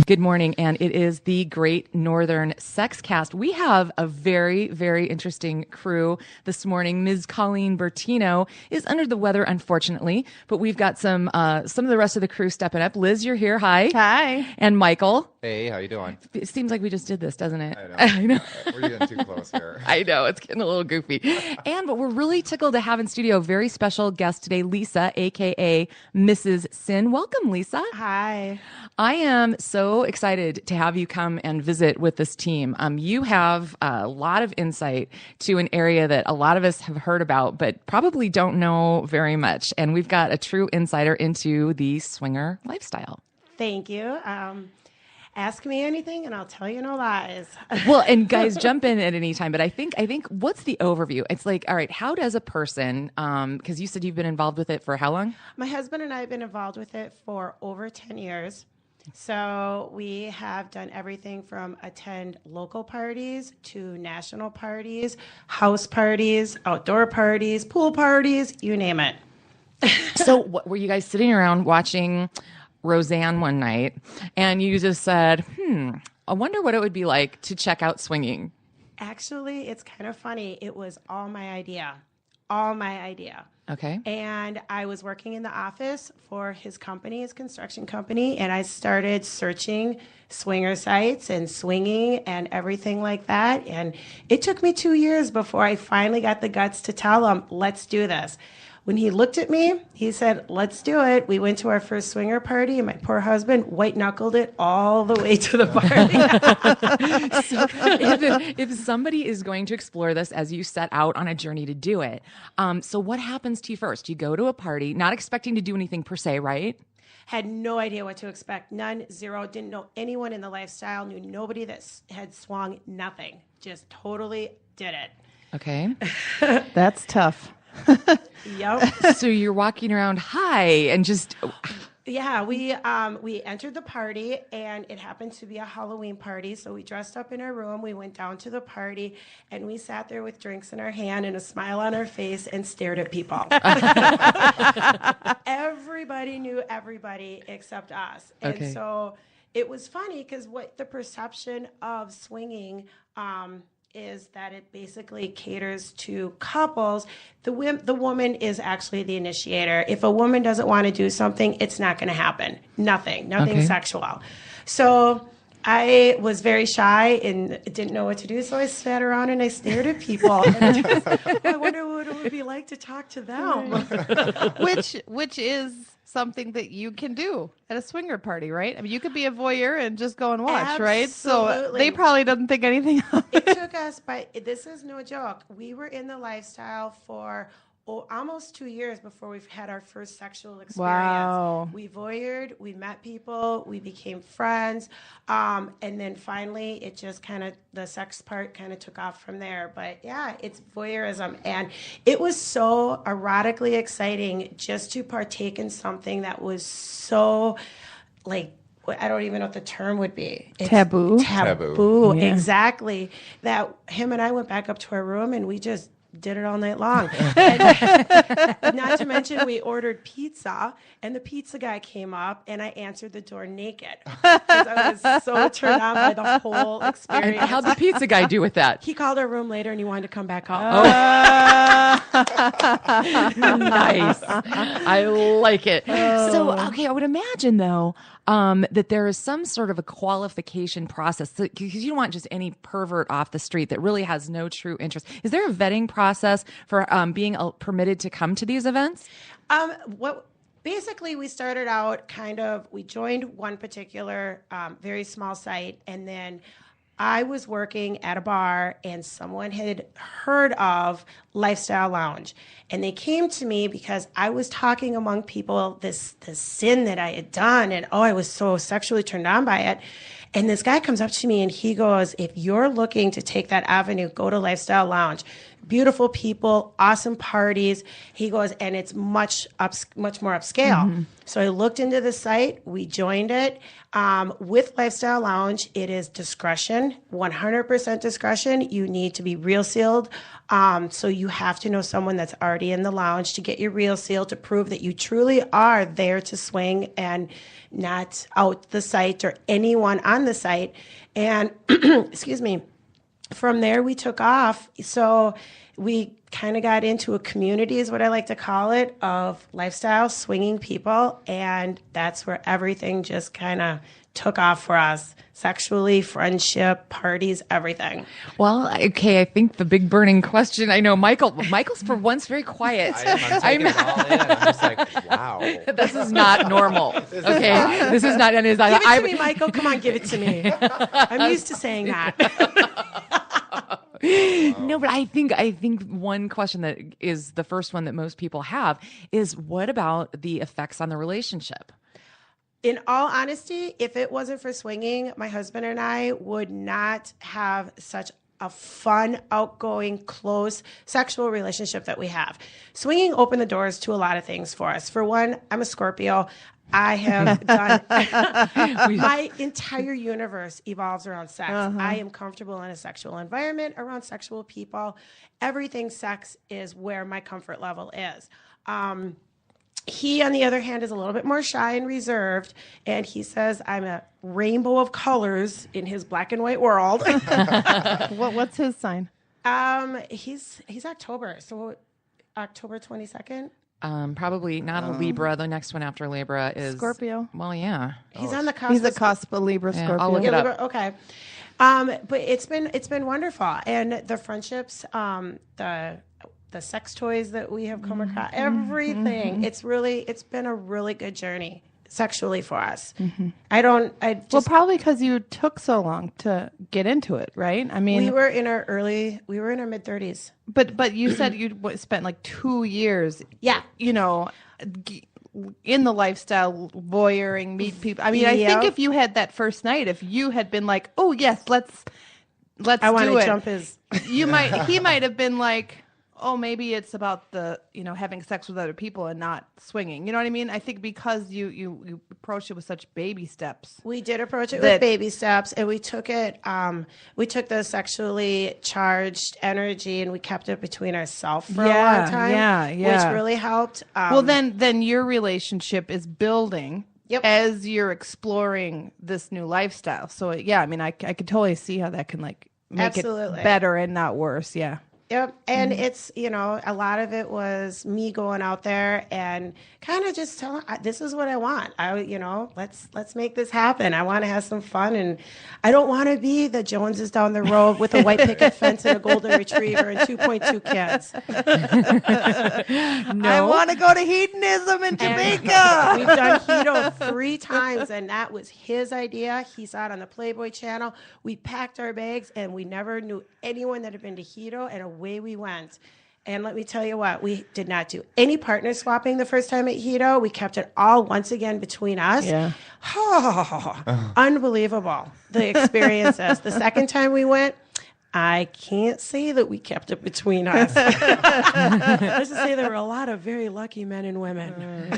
Good morning, and it is the Great Northern Sex Cast. We have a very, very interesting crew this morning. Ms. Colleen Bertino is under the weather, unfortunately, but we've got some of the rest of the crew stepping up. Liz, you're here. Hi. Hi. And Michael. Hey, how you doing? It seems like we just did this, doesn't it? I know. We're getting too close here. I know. It's getting a little goofy. But we're really tickled to have in studio a very special guest today, Lisa, a.k.a. Mrs. Sin. Welcome, Lisa. Hi. I am so excited to have you come and visit with this team. You have a lot of insight to an area that a lot of us have heard about, but probably don't know very much. And we've got a true insider into the swinger lifestyle. Thank you. Ask me anything and I'll tell you no lies. Well, and guys, jump in at any time. But I think what's the overview? It's like, all right, how does a person, because you said you've been involved with it for how long? My husband and I have been involved with it for over 10 years. So we have done everything from attend local parties to national parties, house parties, outdoor parties, pool parties, you name it. So what, were you guys sitting around watching Roseanne one night and you just said, I wonder what it would be like to check out swinging? Actually, it's kind of funny. It was all my idea. All my idea. Okay. And I was working in the office for his company, his construction company, and I started searching swinger sites and swinging and everything like that. And it took me 2 years before I finally got the guts to tell him, let's do this. When he looked at me, he said, let's do it. We went to our first swinger party, and my poor husband white-knuckled it all the way to the party. So if somebody is going to explore this as you set out on a journey to do it, so what happens to you first? You go to a party, not expecting to do anything per se, right? Had no idea what to expect. None, zero. Didn't know anyone in the lifestyle. Knew nobody that had swung. Nothing. Just totally did it. Okay. That's tough. Yep. So you're walking around high and just... Yeah, we entered the party, and it happened to be a Halloween party. So we dressed up in our room. We went down to the party, and we sat there with drinks in our hand and a smile on our face and stared at people. Everybody knew everybody except us. And Okay. so it was funny because what the perception of swinging is that it basically caters to couples. The woman is actually the initiator. If a woman doesn't want to do something, it's not going to happen. Nothing Okay. sexual. So I was very shy and didn't know what to do, so I sat around and I stared at people. And I wonder what it would be like to talk to them. Which is something that you can do at a swinger party, right? I mean, you could be a voyeur and just go and watch, right? So Absolutely. they probably doesn't think anything of It it. took us, but this is no joke. We were in the lifestyle for almost 2 years before we've had our first sexual experience. Wow. We voyeured, we met people, we became friends, and then finally it just kind of, the sex part kind of took off from there. But yeah, it's voyeurism. And it was so erotically exciting just to partake in something that was so, like, I don't even know what the term would be. It's Taboo. Taboo, Yeah. exactly. That him and I went back up to our room and we just did it all night long. And not to mention, we ordered pizza, and the pizza guy came up, and I answered the door naked because I was so turned on by the whole And experience. how'd the pizza guy do with that? He called our room later, and he wanted to come back up. Nice. I like it. So, okay, I would imagine, though, that there is some sort of a qualification process because you don't want just any pervert off the street that really has no true interest. Is there a vetting process for being permitted to come to these events? Basically, we started out we joined one particular very small site, and then I was working at a bar, and someone had heard of Lifestyle Lounge, and they came to me because I was talking among people this sin that I had done, and I was so sexually turned on by it. And this guy comes up to me and he goes, if you're looking to take that avenue, go to Lifestyle Lounge. beautiful people, awesome parties. He goes, and it's much more upscale. So I looked into the site. We joined it. With Lifestyle Lounge, it is discretion, 100% discretion. You need to be real sealed. So you have to know someone that's already in the lounge to get your real seal to prove that you truly are there to swing and not out the site or anyone on the site. And excuse me, from there we took off. So we kind of got into a community, is what I like to call it, of lifestyle swinging people. And that's where everything just kind of took off for us. Sexually, friendship, parties, everything. Well, okay, I think the big burning question, I know Michael's for once very quiet. I'm taking it all in. I'm just like, wow. This is not normal. Okay, this is not. Give it to me, Michael. Come on, give it to me. I'm used to saying that. No, but I think one question that is the first one that most people have is, what about the effects on the relationship? In all honesty, if it wasn't for swinging, my husband and I would not have such a fun, outgoing, close sexual relationship that we have. Swinging opened the doors to a lot of things for us. For one, I'm a Scorpio. I have done my entire universe evolves around sex. I am comfortable in a sexual environment around sexual people. Everything sex is where my comfort level is. He, on the other hand, is a little bit more shy and reserved, and he says I'm a rainbow of colors in his black and white world. What's his sign? He's October, so October 22nd. Probably not a Libra. The next one after Libra is Scorpio. Well, yeah. He's on the cusp. He's a cusp of Libra, Scorpio. I'll look it up. Okay. But it's been wonderful, and the friendships, the sex toys that we have come across, everything. It's been a really good journey sexually for us. Well, probably because you took so long to get into it, right? I mean, we were in our mid 30s. But you said you spent like 2 years, in the lifestyle, voyeuring, meet people. I mean, I think if you had that first night, if you had been like, oh yes, let's I want do to it, jump his. he might have been like, oh, maybe it's about the, having sex with other people and not swinging. You know what I mean? I think because you approached it with such baby steps. We did approach it with baby steps, and we took the sexually charged energy and we kept it between ourselves for a long time. Yeah. Which really helped. Well, then your relationship is building as you're exploring this new lifestyle. So yeah, I mean, I could totally see how that can make it better and not worse. Yeah. Yep. And it's, a lot of it was me going out there and kind of just telling, this is what I want. Let's make this happen. I want to have some fun, and I don't want to be the Joneses down the road with a white picket fence and a golden retriever and 2.2 kids. No. I want to go to hedonism in Jamaica. We've done Hedo 3 times, and that was his idea. He saw it on the Playboy channel. We packed our bags, and we never knew anyone that had been to Hedo, and away we went. And let me tell you what, we did not do any partner swapping the first time at Hedo. We kept it all once again between us. Yeah. Unbelievable, the experiences. The second time we went, I can't say that we kept it between us. Let's just say there were a lot of very lucky men and women.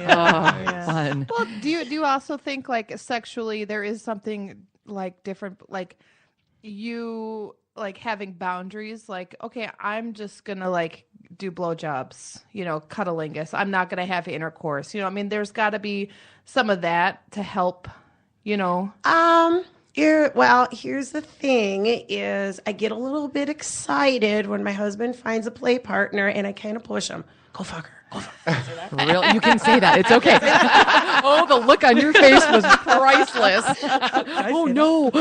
Fun. Well, do you also think like sexually there is something like different, like you like having boundaries, like, okay, I'm just gonna like do blowjobs, cunnilingus. I'm not gonna have intercourse. I mean, there's got to be some of that to help. Here's the thing is I get a little bit excited when my husband finds a play partner, and I kind of push him. Go fuck her. Go fuck her. Really? You can say that. It's okay. Oh, the look on your face was priceless. Oh no.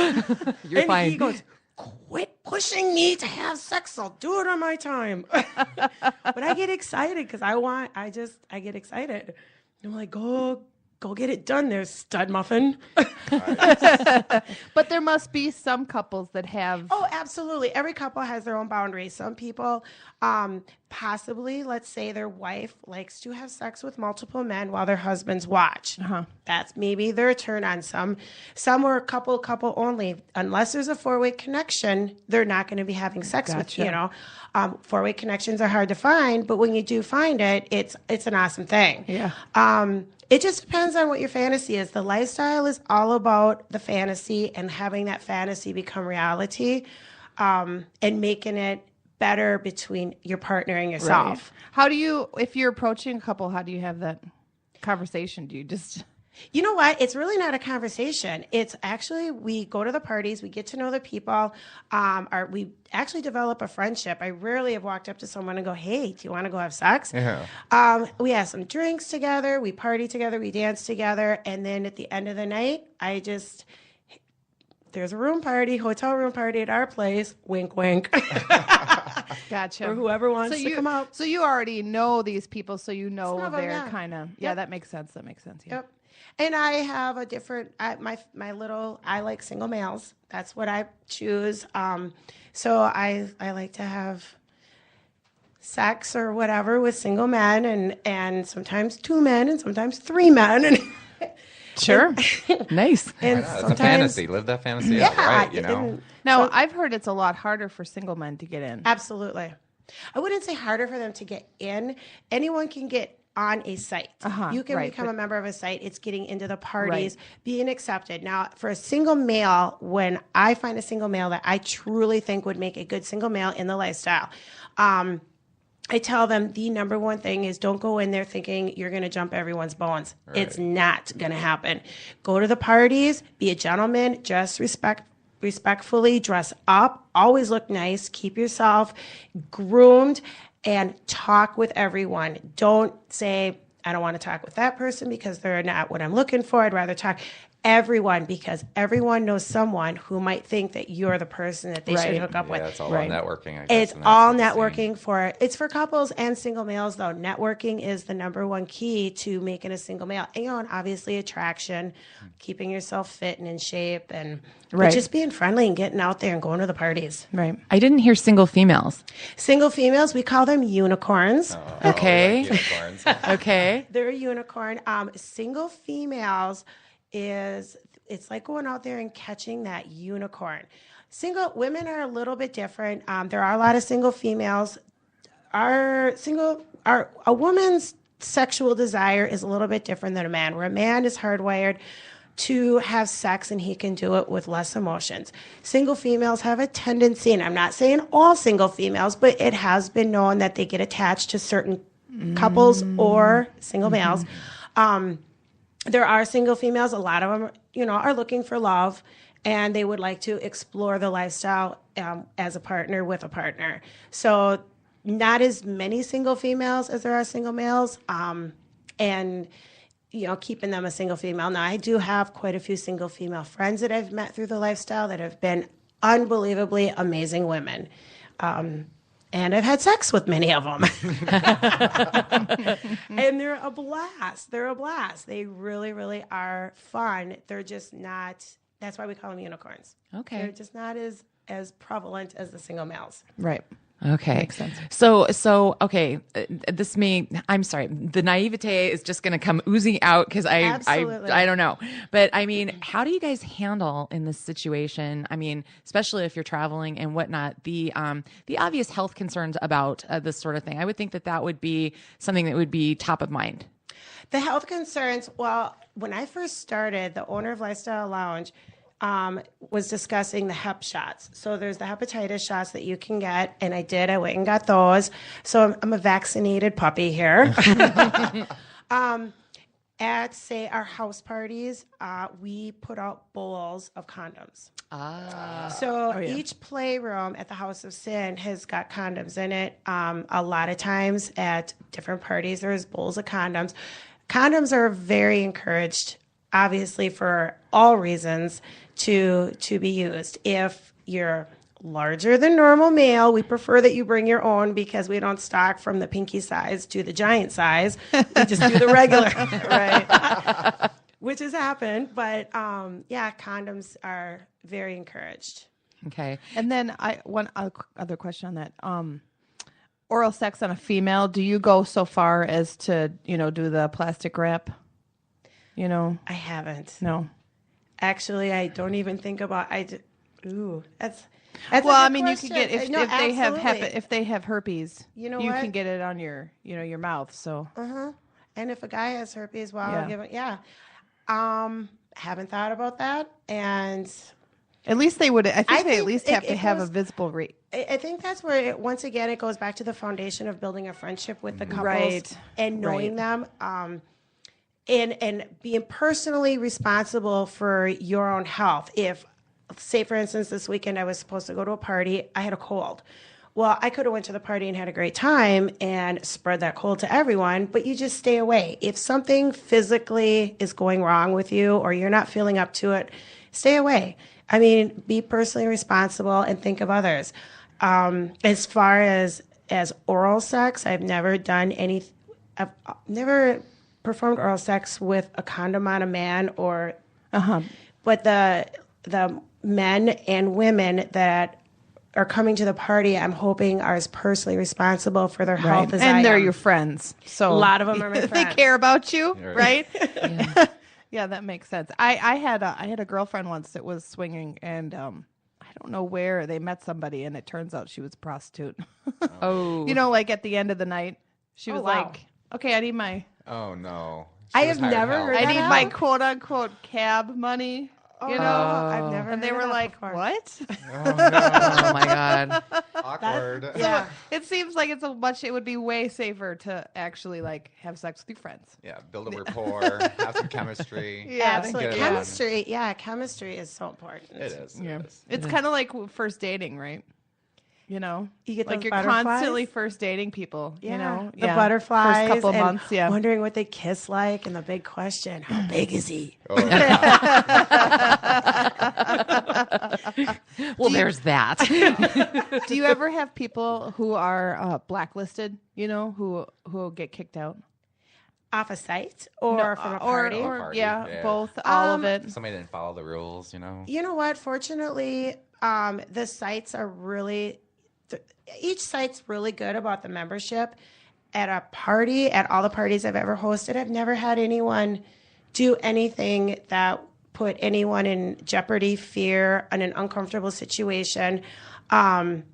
You're fine. And he goes, quit pushing me to have sex. I'll do it on my time. But I get excited because I get excited. I'm like, go go get it done there, stud muffin. But there must be some couples that have. Oh, absolutely. Every couple has their own boundaries. Some people, possibly, let's say their wife likes to have sex with multiple men while their husbands watch. That's maybe their turn on. Some are couple only. Unless there's a four-way connection, they're not going to be having sex with, you know. Four-way connections are hard to find, but when you do find it, it's an awesome thing. Yeah. It just depends on what your fantasy is. The lifestyle is all about the fantasy and having that fantasy become reality, and making it better between your partner and yourself. Right. How do you, if you're approaching a couple, how do you have that conversation? Do you just... You know what? It's really not a conversation. It's actually, we go to the parties, we get to know the people, we actually develop a friendship. I rarely have walked up to someone and go, hey, do you want to go have sex? Yeah. We have some drinks together, we party together, we dance together, and then at the end of the night, there's a hotel room party at our place, wink, wink. Gotcha. Or whoever wants to come out. So you already know these people, so you know Some of them, they're yeah. kind of, Yep. that makes sense. Yeah. Yep. And I have a different, I like single males. That's what I choose. So I like to have sex or whatever with single men and sometimes two men and sometimes three men. Sure. Nice. And It's a sometimes, fantasy. Live that fantasy out, right? You know? and Now, so- I've heard it's a lot harder for single men to get in. absolutely. I wouldn't say harder for them to get in. Anyone can get on a site. You can right, become but- a member of a site. It's getting into the parties, Right. being accepted. Now, for a single male, when I find a single male that I truly think would make a good single male in the lifestyle, I tell them the number one thing is don't go in there thinking you're going to jump everyone's bones. Right. It's not going to happen. Go to the parties, be a gentleman, just respectfully, dress up, always look nice, keep yourself groomed, and talk with everyone. Don't say, I don't want to talk with that person because they're not what I'm looking for. I'd rather talk everyone because everyone knows someone who might think that you're the person that they should Right. hook up with. Yeah, it's all Right. about networking, I guess. It's and that's all what it seems. networking it's for couples and single males though. Networking is the number one key to making a single male. And, and obviously attraction, keeping yourself fit and in shape and but Right. just being friendly and getting out there and going to the parties. Right. I didn't hear single females. Single females, we call them unicorns. Oh, Okay. like unicorns. Okay. They're a unicorn. Single females it's like going out there and catching that unicorn. Single women are a little bit different. There are a lot of single females. A woman's sexual desire is a little bit different than a man, where a man is hardwired to have sex and he can do it with less emotions. Single females have a tendency, and I'm not saying all single females, but it has been known that they get attached to certain couples or single males. There are single females, a lot of them, are looking for love and they would like to explore the lifestyle as a partner with a partner. So not as many single females as there are single males. And keeping them a single female. Now, I do have quite a few single female friends that I've met through the lifestyle that have been unbelievably amazing women. And I've had sex with many of them. And they're a blast. They really, really are fun. They're just not, that's why we call them unicorns. Okay. They're just not as prevalent as the single males. Right. Okay. Makes sense. So, okay. I'm sorry. The naivete is just going to come oozing out because Absolutely. I don't know. But I mean, how do you guys handle in this situation? I mean, especially if you're traveling and whatnot, the obvious health concerns about this sort of thing. I would think that would be something that would be top of mind. The health concerns, well, when I first started, the owner of Lifestyle Lounge was discussing the hep shots. So there's the hepatitis shots that you can get, and I went and got those. So I'm a vaccinated puppy here. At, say, our house parties, we put out bowls of condoms. So each playroom at the House of Sin has got condoms in it. A lot of times at different parties, there's bowls of condoms. Condoms are very encouraged, obviously, for all reasons to be used. If you're larger than normal male, we prefer that you bring your own because we don't stock from the pinky size to the giant size. We just do the regular, right? which has happened. But yeah, condoms are very encouraged. Okay. And then one other question on that. Oral sex on a female, do you go so far as to, do the plastic wrap? I haven't. No. Actually, I don't even think about. That's well, I mean, you question. can get if they if they have herpes, you can get it on your your mouth. So. And if a guy has herpes, well, Yeah. I'll give it. Yeah. Haven't thought about that, and at least they would. I think they think at least have to have a visible rate. I think that's where once again it goes back to the foundation of building a friendship with the couples Right. and knowing them. And being personally responsible for your own health. If, say, for instance, this weekend I was supposed to go to a party, I had a cold. Well, I could have went to the party and had a great time and spread that cold to everyone, but you just stay away. If something physically is going wrong with you or you're not feeling up to it, stay away. I mean, be personally responsible and think of others. As far as oral sex, I've never performed oral sex with a condom on a man but the men and women that are coming to the party, I'm hoping are as personally responsible for their health as I am. And they're your friends. So a lot of them are my they friends. care about you, right? Yeah. Yeah, that makes sense. I had a girlfriend once that was swinging, and I don't know where they met somebody, and it turns out she was a prostitute. Oh. Like at the end of the night, she was wow. like, "Okay, I need my Oh no. I She was have hired never help. heard I that need out. my quote unquote cab money." I've never And they heard were that like, before. "What?" Oh no. Oh my God. Awkward. Yeah. It seems like it would be way safer to actually like have sex with your friends. Yeah, build a rapport, have some chemistry. Yeah, Absolutely. Get it on. Chemistry is so important. It is. Yeah. It is. It's kind of like first dating, right? You get like those you're butterflies. constantly first dating people, The Yeah. butterflies. First couple and months, yeah. wondering what they kiss like, and the big question: how big is he? Oh, yeah. Well, there's that. Do you ever have people who are blacklisted, who get kicked out? Off a site or from a party? Or Party, yeah, yeah. both, all of it. Somebody didn't follow the rules, You know what? Fortunately, the sites are really, each site's really good about the membership. At a party, at all the parties I've ever hosted, I've never had anyone do anything that put anyone in jeopardy, fear, in an uncomfortable situation. And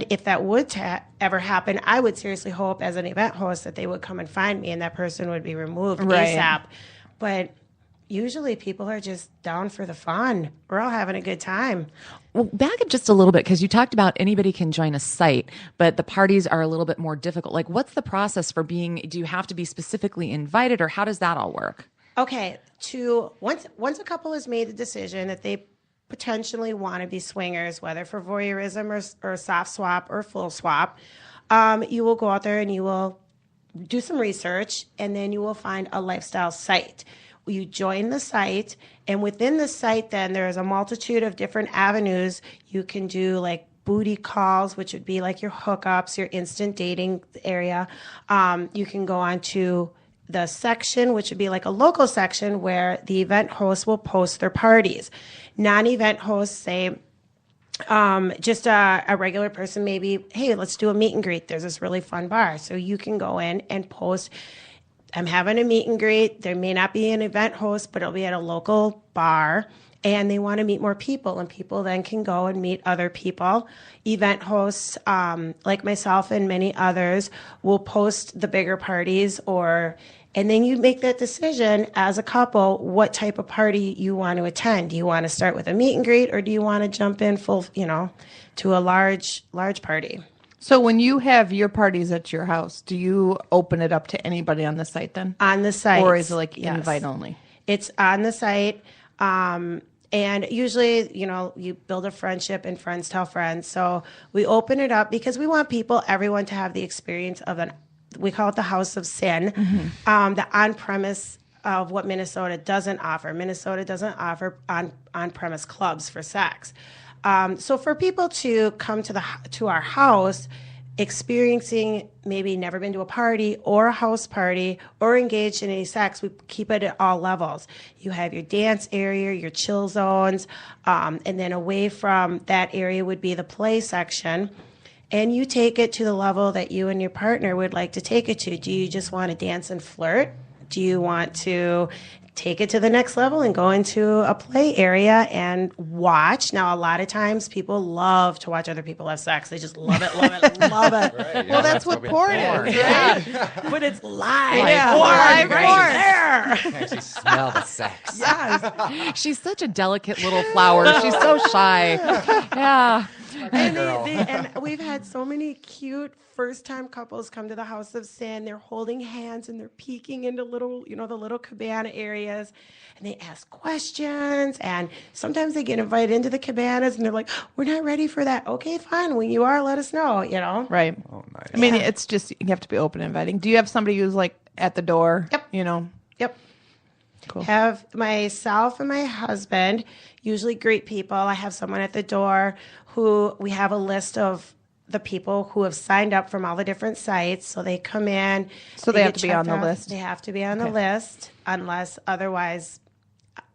if that would ever happen, I would seriously hope as an event host that they would come and find me and that person would be removed ASAP. But usually people are just down for the fun. We're all having a good time. Well, back up just a little bit because you talked about anybody can join a site, but the parties are a little bit more difficult. Like, what's the process for do you have to be specifically invited, or how does that all work? Okay, once a couple has made the decision that they potentially want to be swingers, whether for voyeurism or soft swap or full swap, you will go out there and you will do some research, and then you will find a lifestyle site. You join the site, and within the site, then there's a multitude of different avenues. You can do like booty calls, which would be like your hookups, your instant dating area. You can go on to the section, which would be like a local section where the event host will post their parties. Non-event hosts say, just a regular person, maybe, hey, let's do a meet and greet. There's this really fun bar. So you can go in and post, I'm having a meet and greet. There may not be an event host, but it'll be at a local bar, and they want to meet more people, and people then can go and meet other people. Event hosts, like myself and many others, will post the bigger parties, and then you make that decision as a couple what type of party you want to attend. Do you want to start with a meet and greet, or do you want to jump in full, to a large party? So when you have your parties at your house, do you open it up to anybody on the site then? On the site. Or is it like yes. invite only? It's on the site. And usually, you build a friendship and friends tell friends. So we open it up because we want everyone to have the experience of we call it the house of sin, the on-premise of what Minnesota doesn't offer. Minnesota doesn't offer on-premise clubs for sex. So for people to come to our house, experiencing maybe never been to a party or a house party or engaged in any sex, we keep it at all levels. You have your dance area, your chill zones, and then away from that area would be the play section. And you take it to the level that you and your partner would like to take it to. Do you just want to dance and flirt? Do you want to take it to the next level and go into a play area and watch? Now, a lot of times people love to watch other people have sex. They just love it, love it, love it. Right, Well, that's what porn is, Right? But it's live. Yeah, Porn live right porn. there. You can actually smell the sex. Yes. She's such a delicate little flower. She's so shy. Yeah. And, Girl. and we've had so many cute first-time couples come to the House of Sin. They're holding hands and they're peeking into little, the little cabana areas, and they ask questions. And sometimes they get invited into the cabanas, and they're like, "We're not ready for that." Okay, fine. When you are, let us know. Right. Oh, nice. I mean, it's just, you have to be open and inviting. Do you have somebody who's like at the door? Yep. Yep. Cool. Have myself and my husband usually greet people. I have someone at the door who we have a list of the people who have signed up from all the different sites. So they come in. So they have get to be on checked the out. list? They have to be on the list unless otherwise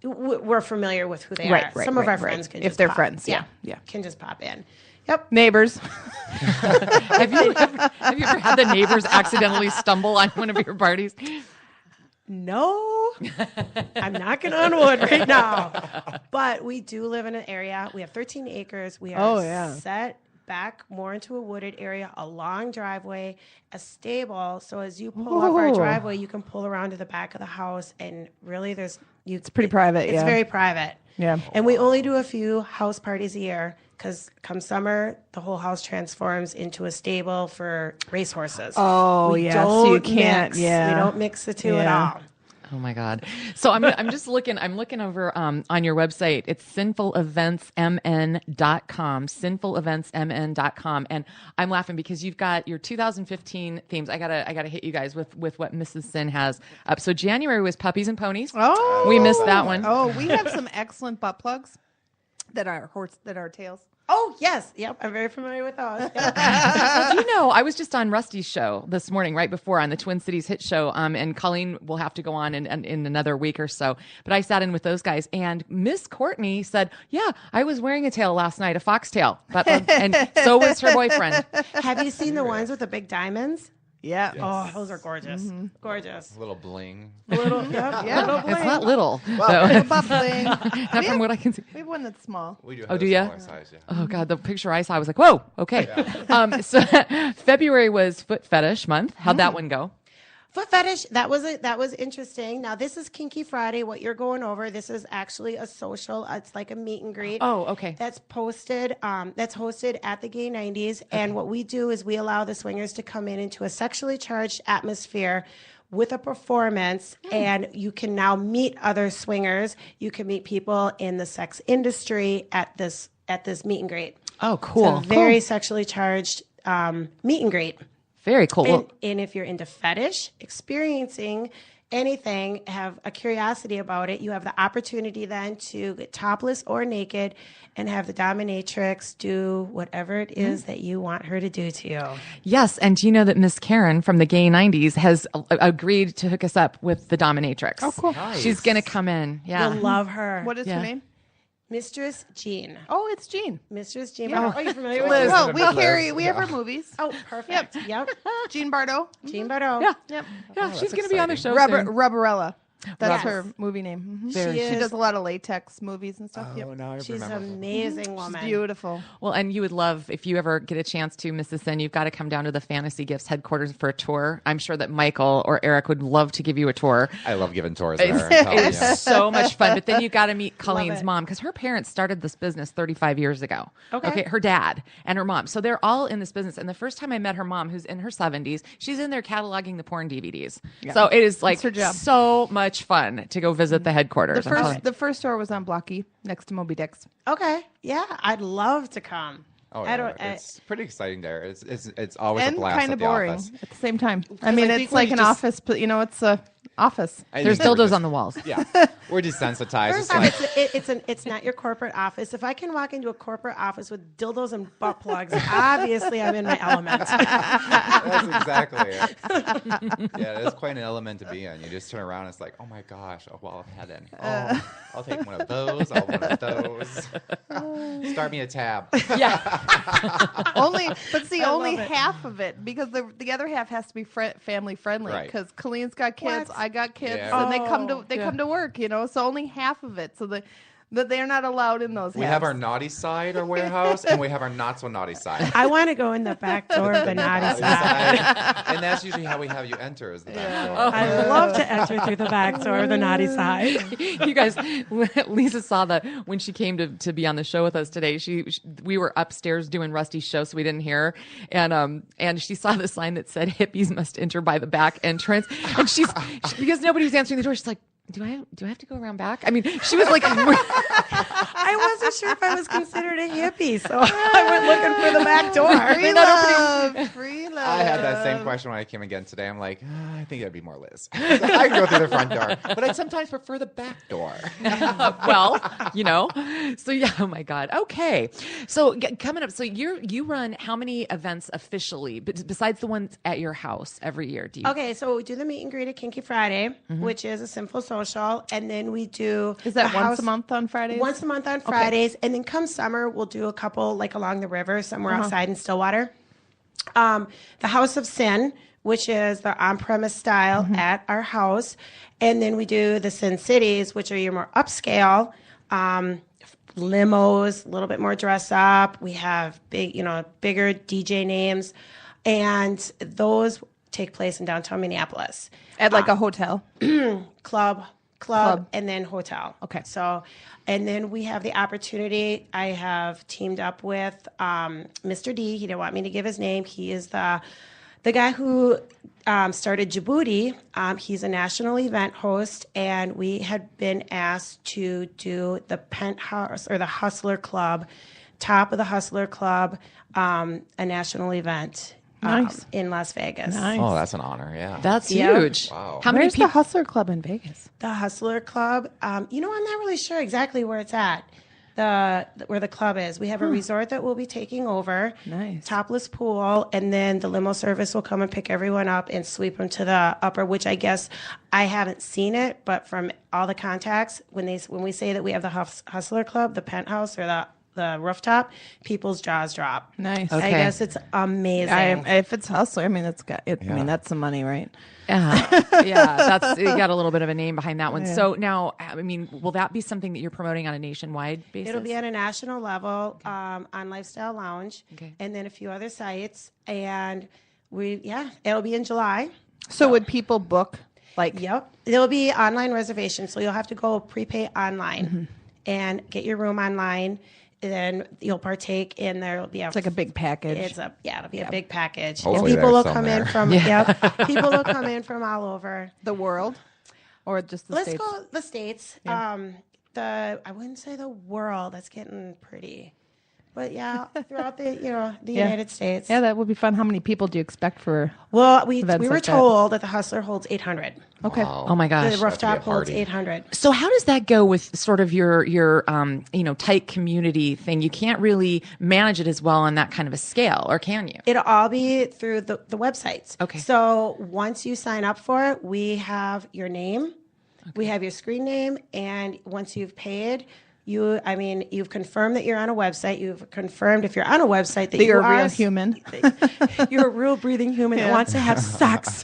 we're familiar with who they Right, are. right, Some of right, our right. friends can If just they're pop. friends, yeah. Can just pop in. Yep. Neighbors. Have you ever had the neighbors accidentally stumble on one of your parties? No, I'm knocking on wood right now. But we do live in an area. We have 13 acres. We are set back more into a wooded area, a long driveway, a stable. So as you pull up our Ooh. driveway, you can pull around to the back of the house, and really, it's pretty private, It's yeah. very private. Yeah. And we only do a few house parties a year because come summer, the whole house transforms into a stable for racehorses. Oh, We yeah, so you don't can't- mix. yeah. We don't mix the two at Yeah. all. Oh my God. So I'm just looking, I'm looking over on your website. It's sinfuleventsmn.com, sinfuleventsmn.com. And I'm laughing because you've got your 2015 themes. I gotta hit you guys with what Mrs. Sin has up. So January was puppies and ponies. Oh. We missed that one. Oh, we have some excellent butt plugs that are tails. Oh, yes. Yep. I'm very familiar with those. Yep. I was just on Rusty's show this morning, right before on the Twin Cities Hit Show, and Colleen will have to go on in another week or so. But I sat in with those guys, and Miss Courtney said, "Yeah, I was wearing a tail last night, a foxtail, but and so was her boyfriend." Have you seen the ones with the big diamonds? Yeah. Oh, those are gorgeous. Mm-hmm. Gorgeous. A little bling. Little, Yeah. little It's bling. not little, A though. butt bling. Not from what I can see. We have one that's small. We do have Oh, a do ya? smaller size, yeah. Oh God, the picture I saw, I was like, "Whoa, okay." So February was Foot Fetish Month. How'd that one go? Foot fetish. That was interesting. Now this is Kinky Friday. What you're going over. This is actually a social. It's like a meet and greet. Oh, okay. That's posted. That's hosted at the Gay 90s. And what we do is we allow the swingers to come in into a sexually charged atmosphere with a performance, and you can now meet other swingers. You can meet people in the sex industry at this meet and greet. Oh, cool. It's a very sexually charged meet and greet. Very cool. Well, And if you're into fetish, experiencing anything, have a curiosity about it, you have the opportunity then to get topless or naked and have the dominatrix do whatever it is that you want her to do to you. yes, and do you know that Miss Karen from the Gay 90s has agreed to hook us up with the dominatrix? Oh, cool. Nice. She's gonna come in. Yeah. You'll love her. What is Yeah. her name? Mistress Jean. Oh, it's Jean. Mistress Jean. Yeah. Are you familiar with Liz. her? Well, we have her movies. Oh, perfect. Yep. Jean Bardo. Jean Bardo. Yeah. Yep. Yeah, she's gonna that's be on the exciting. show soon. Rubberella. That's Yes. her movie name. Mhm. Very- She She is. does a lot of latex movies and stuff. Oh, Yep. now I She's an remember. amazing woman. Beautiful. Well, and you would love, if you ever get a chance to, Mrs. Sin, you've got to come down to the Fantasy Gifts headquarters for a tour. I'm sure that Michael or Eric would love to give you a tour. I love giving tours there. It's, I'm telling you. it's so much fun. But then you got to meet Colleen's it. mom, because her parents started this business 35 years ago. Okay. Her dad and her mom. So they're all in this business. And the first time I met her mom, who's in her 70s, she's in there cataloging the porn DVDs. So it is like her job. so much fun to go visit the headquarters. I'm telling you. The first store was on Blocky next to Moby Dick's. Okay. Yeah, I'd love to come. Oh, I yeah. don't. It's pretty exciting there. It's always And a blast kind at of the boring office. at the same time. I mean, I think it's like we an just- office, but it's a office. There's dildos on the walls. Yeah, we're desensitized. First It's off, like, it's not your corporate office. If I can walk into a corporate office with dildos and butt plugs, obviously I'm in my element. that's exactly it. Yeah, it's quite an element to be in. You just turn around and it's like, oh my gosh, a wall of heaven. Oh, I'll take one of those. I'll one of those. Start me a tab. Yeah. Only love it. half of it, because the other half has to be family friendly. Right. Because Colleen's got kids, What? I got kids, Yeah. and they come to work. So only half of it. So that they're not allowed in those. We halves. have our naughty side, our warehouse, and we have our not so naughty side. I want to go in the back door of the naughty side. And that's usually how we have you enter, is the back door. I love to enter through the back door of the naughty side. You guys, Lisa saw that when she came to be on the show with us today. We were upstairs doing Rusty's show, so we didn't hear her. And she saw the sign that said "Hippies must enter by the back entrance." And because nobody was answering the door, she's like, Do I have to go around back? I mean, she was like, I wasn't sure if I was considered a hippie, so I went looking for the back door. Free love, free love. I had that same question when I came again today. I'm like, I think that'd be more Liz. I can go through the front door, but I sometimes prefer the back door. well, so yeah, oh my God. Okay. So coming up, so you run how many events officially, besides the ones at your house every year? Do you? Okay, so we do the meet and greet at Kinky Friday, which is a simple social, and then we do Is that the once house- a month on Fridays? Once a month on Fridays, and then come summer, we'll do a couple like along the river, somewhere outside in Stillwater. The House of Sin, which is the on-premise style at our house, and then we do the Sin Cities, which are your more upscale limos, a little bit more dress up. We have bigger DJ names, and those take place in downtown Minneapolis At like a hotel. club, and then hotel. Okay. So, and then we have the opportunity. I have teamed up with Mr. D. He didn't want me to give his name. He is the guy who started Djibouti. He's a national event host, and we had been asked to do the Penthouse or the Hustler Club, top of the Hustler Club, a national event. Nice. In Las Vegas. Nice. Oh, that's an honor. Yeah. That's Yeah. huge. Wow. How many Where's people? the Hustler Club in Vegas? The Hustler Club. I'm not really sure exactly where it's at. Where the club is. We have a resort that we'll be taking over. Nice. Topless pool, and then the limo service will come and pick everyone up and sweep them to the upper. Which I guess I haven't seen it, but from all the contacts, when we say that we have the Hustler Club, the penthouse or the rooftop, people's jaws drop. Nice. I guess it's amazing. If it's Hustler, I mean, I mean, that's some money, right? That's you got a little bit of a name behind that one. Yeah. So now, I mean, will that be something that you're promoting on a nationwide basis? It'll be at a national level on Lifestyle Lounge, Okay. and then a few other sites. And it'll be in July. So would people book like? Yep, there'll be online reservations, so you'll have to go prepay online and get your room online. And then you'll partake in there'll be It's like a big package. It'll be a big package. Hopefully and people will there's come some in there. from people will come in from all over. The world, or just the Let's States? go the States. I wouldn't say the world. That's getting pretty. But yeah, throughout the United States. Yeah, that would be fun. How many people do you expect for? Well, we events were like that? told that the Hustler holds 800. Okay. Wow. Oh my gosh. The rooftop holds party. 800. So how does that go with sort of your tight community thing? You can't really manage it as well on that kind of a scale, or can you? It'll all be through the websites. Okay. So once you sign up for it, we have your name, we have your screen name, and once you've paid, you've confirmed that you're on a website. You've confirmed if you're on a website that You're you a real are human. You're a real breathing human that wants to have sex.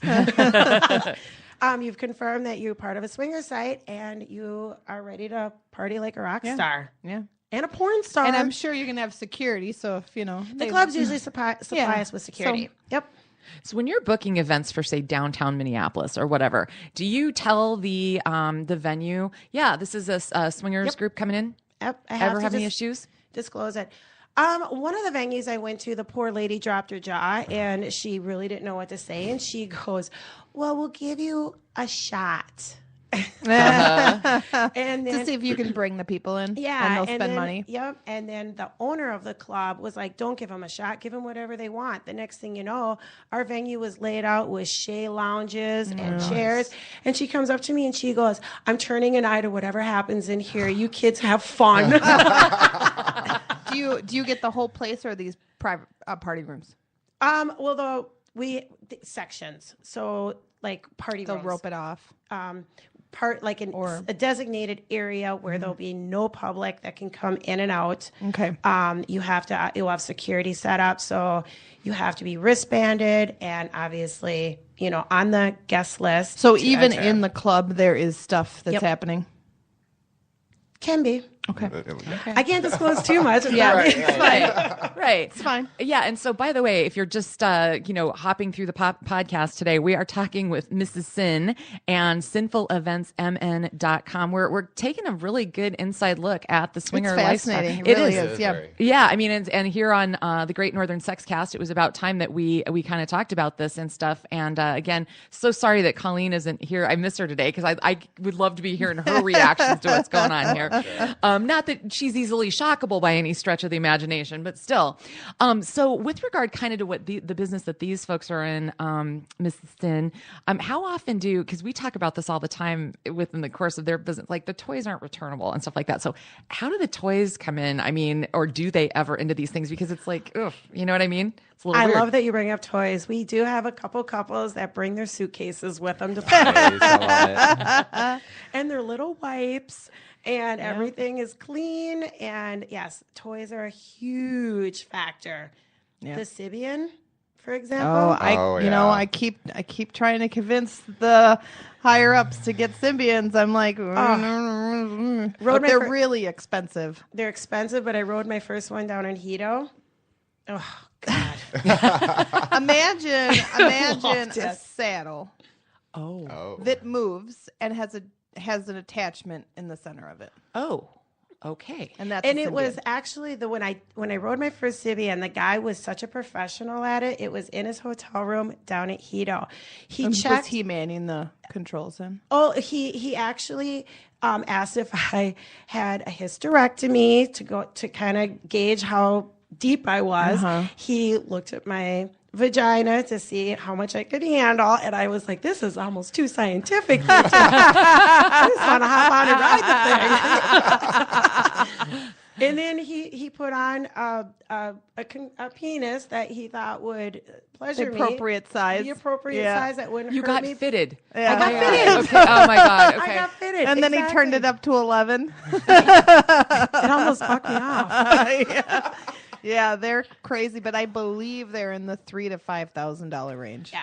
You've confirmed that you're part of a swinger site and you are ready to party like a rock star Yeah. and a porn star. And I'm sure you're gonna have security. So if the clubs usually supply us with security. Yep. So when you're booking events for, say, downtown Minneapolis or whatever, do you tell the venue, this is a swingers group coming in? Yep. I Ever to have any issues? Disclose it. One of the venues I went to, the poor lady dropped her jaw and she really didn't know what to say. And she goes, well, we'll give you a shot. And then, to see if you can bring the people in. yeah, and they'll spend then, money. Yep. And then the owner of the club was like, "Don't give them a shot. Give them whatever they want." The next thing you know, our venue was laid out with shea lounges and chairs. And she comes up to me and she goes, "I'm turning an eye to whatever happens in here. You kids have fun." Do you get the whole place or are these private party rooms? Well, the sections. So like party They'll rooms. rope it off. A designated area where there'll be no public that can come in and out. Okay. You'll have security set up, so you have to be wristbanded and obviously, on the guest list. So to even enter. in the club, there is stuff that's Yep. happening. Can be. Okay. I can't disclose too much. Yeah, Right. It's fine. Yeah, and so by the way, if you're just hopping through the podcast today, we are talking with Mrs. Sin and sinfuleventsmn.com. We're taking a really good inside look at the swinger It's lifestyle. fascinating. It really is. Yeah. very- Yeah, I mean, and here on the Great Northern Sex Cast, it was about time that we kind of talked about this and stuff. And again, so sorry that Colleen isn't here. I miss her today because I would love to be hearing her reactions to what's going on here. Not that she's easily shockable by any stretch of the imagination, but still. So with regard kind of to what the business that these folks are in, Mrs. Sin, how often because we talk about this all the time within the course of their business, like the toys aren't returnable and stuff like that. So how do the toys come in? I mean, or do they ever into these things? Because it's like, ugh, you know what I mean? It's a little I weird. love that you bring up toys. We do have a couple couples that bring their suitcases with them to play. Nice, I love it. And their little wipes, and everything is clean. And yes, toys are a huge factor. Yeah. The Sibian, for example. I keep trying to convince the higher ups to get Symbians. I'm like, but they're really expensive. They're expensive, but I rode my first one down in Hito. Oh, God. Imagine Loved a it. saddle Oh. that moves and has an attachment in the center of it, Oh, okay. and that's And a it was Symbian. actually when I rode my first Sibian, the guy was such a professional at it. It was in his hotel room down at Hito. He Was checked. he manning the controls in? Oh, he actually asked if I had a hysterectomy to kind of gauge how deep I was. He looked at my vagina to see how much I could handle, and I was like, "This is almost too scientific for me. I just want to hop on and ride the thing." And then he put on a penis that he thought would pleasure me. Appropriate size. The appropriate Yeah. size that wouldn't You hurt got me. fitted. Yeah. I got Yeah. fitted. Okay. Oh my God. Okay. I got fitted. And then he turned exactly. it up to 11. It almost fucked me off. Yeah, they're crazy, but I believe they're in the $3,000 to $5,000 range. Yeah.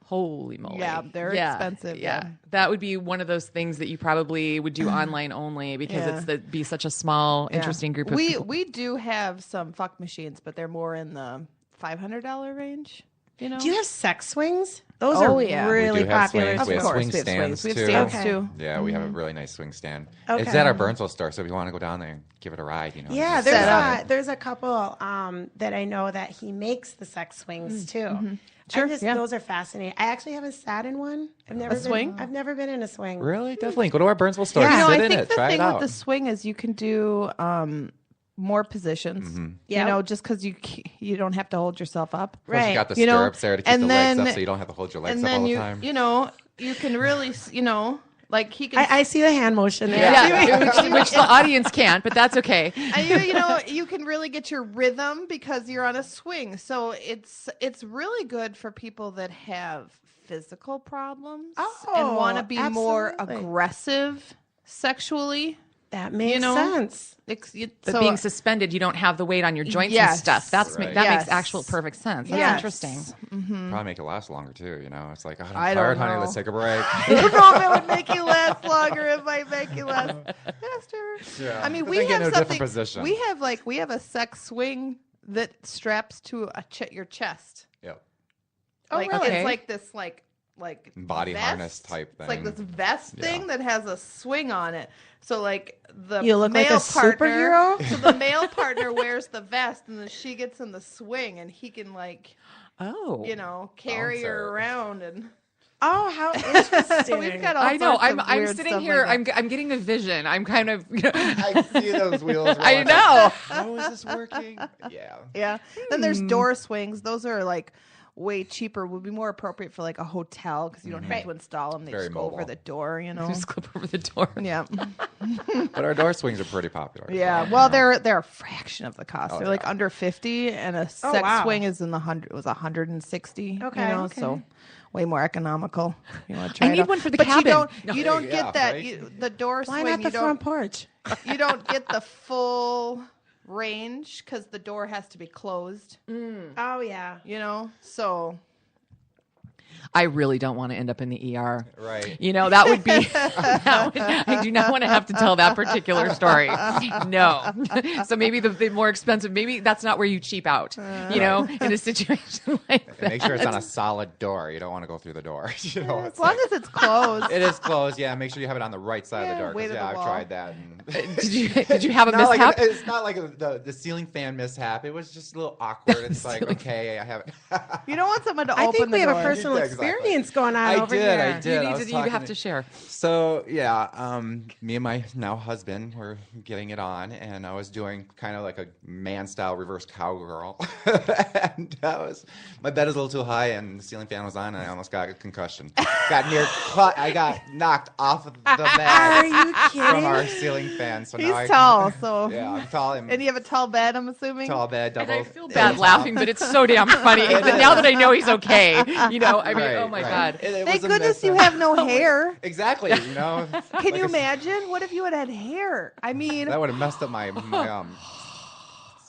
Holy moly. Yeah, they're expensive, Yeah. yeah. That would be one of those things that you probably would do online only because Yeah. it's be such a small, interesting group of people. We do have some fuck machines, but they're more in the $500 range. You know? Do you have sex swings? Those Oh, are yeah. really We do have popular. swings. We have Of course, swing we have stands swings. We have too. stands Okay. too. Yeah, we have a really nice swing stand. Okay. It's at our Burnsville store, so if you want to go down there and give it a ride, Yeah, just there's set up. there's a couple that I know that he makes the sex swings too. Sure, yeah. Those are fascinating. I actually haven't sat in one. I've never been, swing? I've never been in a swing. Really? Definitely. Go to our Burnsville store. Yeah. You know, Sit I in think it. the Try thing it with out. the swing is you can do more positions. Yeah. You know, just because you don't have to hold yourself up. Plus Right. You got the You know, stirrups there to keep and the legs then- up so you don't have to hold your legs And up all then the you time. you can really like he can I see the hand motion there. Yeah, which the audience can't, but that's okay. and you can really get your rhythm because you're on a swing. So it's really good for people that have physical problems and want to be more absolutely. aggressive sexually. That makes know, sense. But being suspended, you don't have the weight on your joints and Yes. stuff. That Right. makes Yes. actual perfect sense. That's Yes. interesting. Probably make it last longer too. It's like, oh, I'm I don't tired, honey. know. Let's take a break. I don't know if it would make you last longer. It might make you last faster. Yeah. I mean, But we then get have in a different something. position. We have a sex swing that straps to your chest. Yep. Like really? it's like this like Body vest. harness type It's like thing. this vest thing Yeah. that has a swing on it. So like the You look like male a superhero? partner, so the male partner wears the vest and then she gets in the swing and he can Oh. carry her Bouncer. around and Oh, how interesting. We've got all I know. sorts of I'm weird sitting stuff here. like that. I'm getting a vision. I'm kind of. I see those wheels. I rolling. know. How is this working? Yeah. Yeah. Then there's door swings. Those are like way cheaper. Would be more appropriate for like a hotel because you don't have to install them. They Very just go over mobile. the door, you know. Just clip over the door. Yeah. But our door swings are pretty popular. as Yeah. well. Well, they're a fraction of the cost. Oh, They're like yeah. under 50, and a sex wow. swing is in the 100. It was 160. Okay, You know, okay. so way more economical. You want to try I it need out. one for the but cabin. You don't Yeah, get that. right? The door Why swing. not the you don't. front porch? You don't get the full range because the door has to be closed. Oh, yeah. You know, so. I really don't want to end up in the ER. Right. You know, that would be. I do not want to have to tell that particular story. No. So maybe the more expensive. Maybe that's not where you cheap out. You know, in a situation like And that. make sure it's on a solid door. You don't want to go through the door. You know, As it's long like- as it's closed. it is closed. Yeah, make sure you have it on the right side of Yeah, the door. weight 'Cause, of the I've wall. tried that. And Did you have a not mishap? like it's not like the ceiling fan mishap. It was just a little awkward. It's like, okay, I have it. You don't want someone to I open think the we have door. a personal Yeah, exactly. experience going on I over did, here. I did. I was You talking have to share. So yeah, me and my now husband were getting it on, and I was doing kind of like a man-style reverse cowgirl, and my bed was a little too high, and the ceiling fan was on, and I almost got a concussion. I got knocked off of the Are bed you from kidding? our ceiling fan. So He's now tall, so. Yeah, I'm tall. And And you have a tall bed, I'm assuming? tall bed, double. I feel bad laughing, but it's so damn funny. Now that I know he's okay, you know, I mean, Right, oh my right. God. It Thank was a goodness you mishap. have no hair. Exactly. You know. Can you imagine? What if you had hair? I mean, That would have messed up my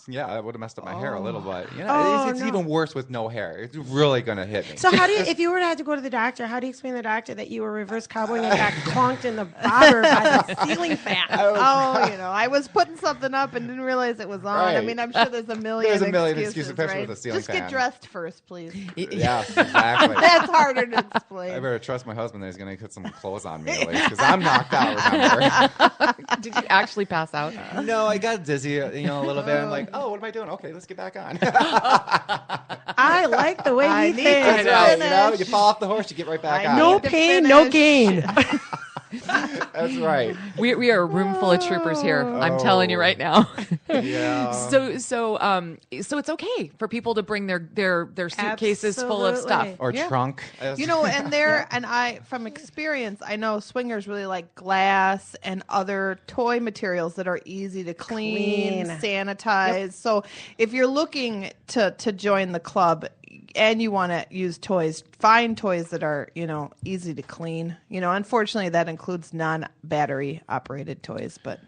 yeah, that would have messed up my hair a little bit. You know, Oh, it's no. even worse with no hair. It's really gonna hit me. So how do you, if you were to have to go to the doctor, how do you explain to the doctor that you were reverse cowboying and got clonked in the bobber by the ceiling fan? I was putting something up and didn't realize it was on. I Right. mean, I'm sure there's a million There's a million excuses, excuses, especially right? with a ceiling Just get fan. dressed first, please. Yeah, exactly. That's harder to I explain. better trust my husband that he's gonna put some clothes on me at least because I'm knocked out. Remember? Did you actually pass out? No, I got dizzy, you know, a little bit. I'm like, oh, what am I doing? Okay, let's get back on. I like the way I he need thinks. That's right. You know, finish. you fall off the horse, you get right back I on. No to pain, no finish. gain. That's right. We are a room full of troopers here. I'm telling you right now. Yeah. So it's okay for people to bring their suitcases full of stuff. Absolutely. Or Yeah. trunk. You know, and I, from experience, I know swingers really like glass and other toy materials that are easy to clean. Sanitize. So if you're looking to join the club and you want to use toys, find toys that are, you know, easy to clean. You know, unfortunately, that includes non-battery operated toys, but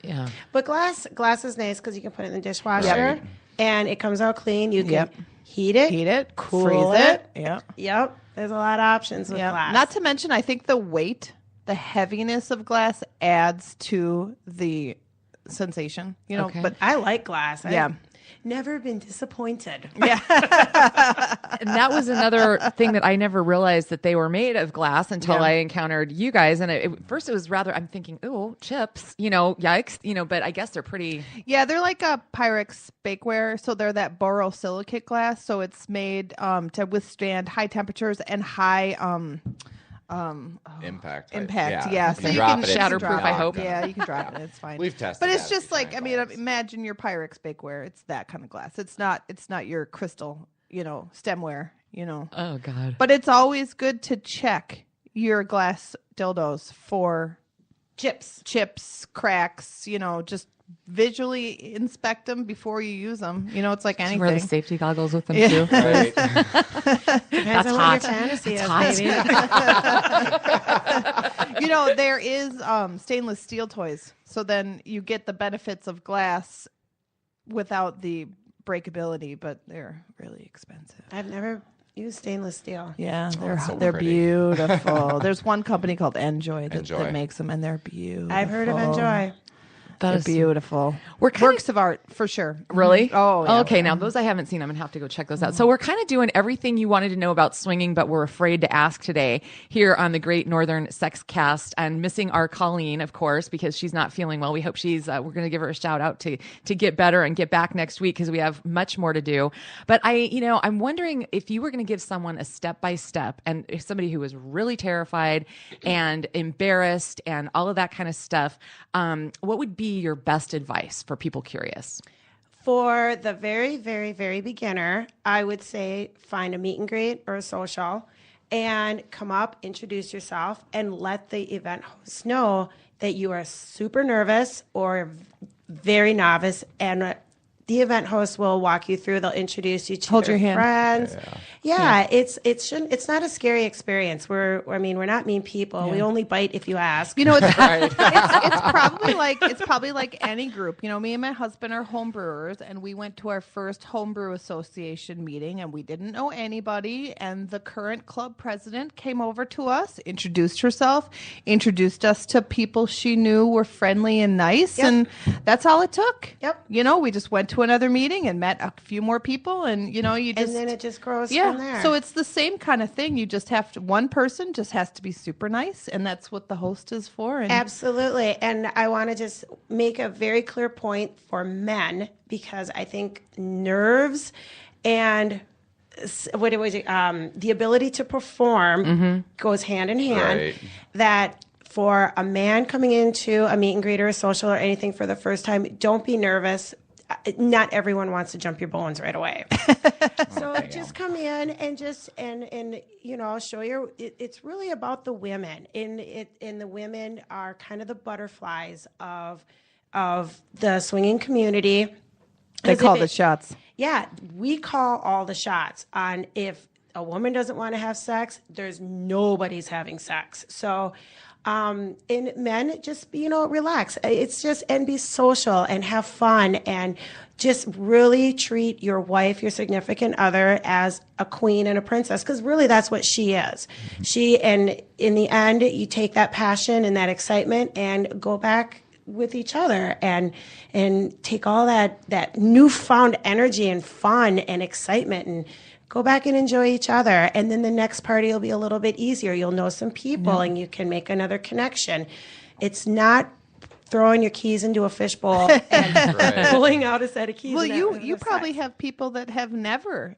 Yeah. But glass is nice because you can put it in the dishwasher Right. and it comes out clean. You can Yep. heat it, cool freeze it. Yeah. Yep. There's a lot of options with Yeah. glass. Not to mention, I think the weight, the heaviness of glass adds to the sensation, you know, Okay. but I like glass. Yeah. I've never been disappointed. yeah. And that was another thing that I never realized that they were made of glass until Yeah. I encountered you guys. And first it was rather, I'm thinking, oh, chips, you know, yikes, you know, but I guess they're pretty. Yeah, they're like a Pyrex bakeware. So they're that borosilicate glass. So it's made to withstand high temperatures and high Impact. impact. Yeah. So can you drop can it, it's Shatterproof, not I hope. gonna- Yeah, you can drop it. It's fine. We've tested But it's that just with like, I mean, glass. imagine your Pyrex bakeware. It's that kind of glass. It's not your crystal, you know, stemware, you know. Oh, God. But it's always good to check your glass dildos for chips, cracks, you know, just visually inspect them before you use them. You know, it's like Did you anything. wear the safety goggles with them Yeah. too? Right. Depends on hot. what your fantasy is, hot. baby. You know, there is stainless steel toys. So then you get the benefits of glass without the breakability, but they're really expensive. I've never used stainless steel. Yeah, it's so they're pretty. beautiful. There's one company called Enjoy that Enjoy. makes them, and they're beautiful. I've heard of Enjoy. That is beautiful. We're kind Works of art for sure. Really? Oh, yeah. Okay. Now those I haven't seen. I'm gonna have to go check those out. So we're kind of doing everything you wanted to know about swinging, but we're afraid to ask today here on the Great Northern Sex Cast, and missing our Colleen, of course, because she's not feeling well. We hope she's. We're gonna give her a shout out to get better and get back next week because we have much more to do. But I'm wondering if you were gonna give someone a step by step, and if somebody who was really terrified and embarrassed and all of that kind of stuff, what would be your best advice for people curious? For the very, very, very beginner, I would say find a meet and greet or a social and come up, introduce yourself, and let the event host know that you are super nervous or very novice, and the event host will walk you through. They'll introduce you to their friends. Yeah. It's not a scary experience. We're not mean people. We only bite if you ask. You know, it's it's probably like any group. You know, me and my husband are home brewers, and we went to our first homebrew association meeting, and we didn't know anybody. And the current club president came over to us, introduced herself, introduced us to people she knew were friendly and nice, and that's all it took. Yep. You know, we just went to another meeting and met a few more people, and you just, and then it just grows from there. So it's the same kind of thing. You just have to, one person just has to be super nice, and that's what the host is for. And absolutely. And I want to just make a very clear point for men, because I think nerves and the ability to perform goes hand in hand. Right. That for a man coming into a meet and greet or a social or anything for the first time, don't be nervous. Not everyone wants to jump your bones right away. So just come in and just and show your. It's really about the women. And the women are kind of the butterflies of the swinging community. they call the shots. Yeah, we call all the shots on if a woman doesn't want to have sex. There's nobody's having sex. So. And men, just, relax. It's just, and be social and have fun and just really treat your wife, your significant other, as a queen and a princess, because really that's what she is. And in the end, you take that passion and that excitement and go back with each other and take all that newfound energy and fun and excitement and go back and enjoy each other. And then the next party will be a little bit easier. You'll know some people and you can make another connection. It's not throwing your keys into a fishbowl and pulling out a set of keys. Well, you probably have people that have never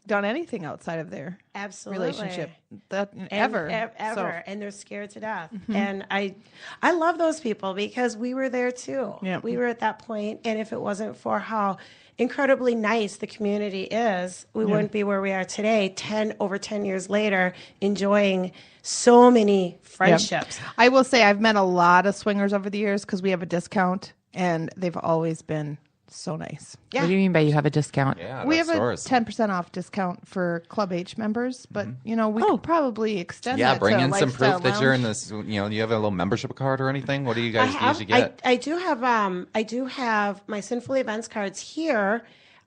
done anything outside of their relationship ever. And they're scared to death. And I love those people, because we were there too. Yeah. We were at that point, and if it wasn't for how incredibly nice the community is, we wouldn't be where we are today, over 10 years later, enjoying so many friendships. Yep. I will say I've met a lot of swingers over the years because we have a discount, and they've always been so nice. Yeah. What do you mean by you have a discount? Yeah, we have a 10% off discount for Club H members, but we could probly extend that. Yeah, bring to in some Lifestyle proof that you're in Lounge. this. You have a little membership card or anything. What do you guys usually get? I do have my Sinful Events cards here.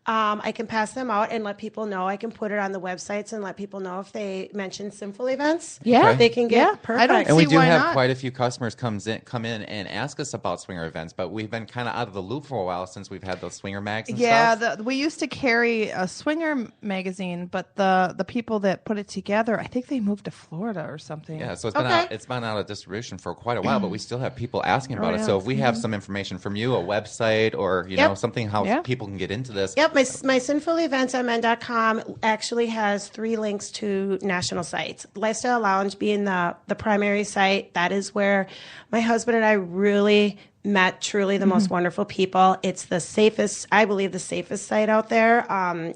I can pass them out and let people know. I can put it on the websites and let people know if they mention Sinful Events. Yeah. They can get perfect. I don't And we see do why have not. quite a few customers come in and ask us about swinger events, but we've been kind of out of the loop for a while since we've had those swinger mags and stuff. We used to carry a swinger magazine, but the people that put it together, I think they moved to Florida or something. Yeah, so it's been out of distribution for quite a while, but we still have people asking about it. So if we have some information from you, a website or something how people can get into this. Yep, my sinfulevents.men.com actually has 3 links to national sites. Lifestyle Lounge being the primary site, that is where my husband and I really met truly the most wonderful people. It's the safest, I believe, the safest site out there. I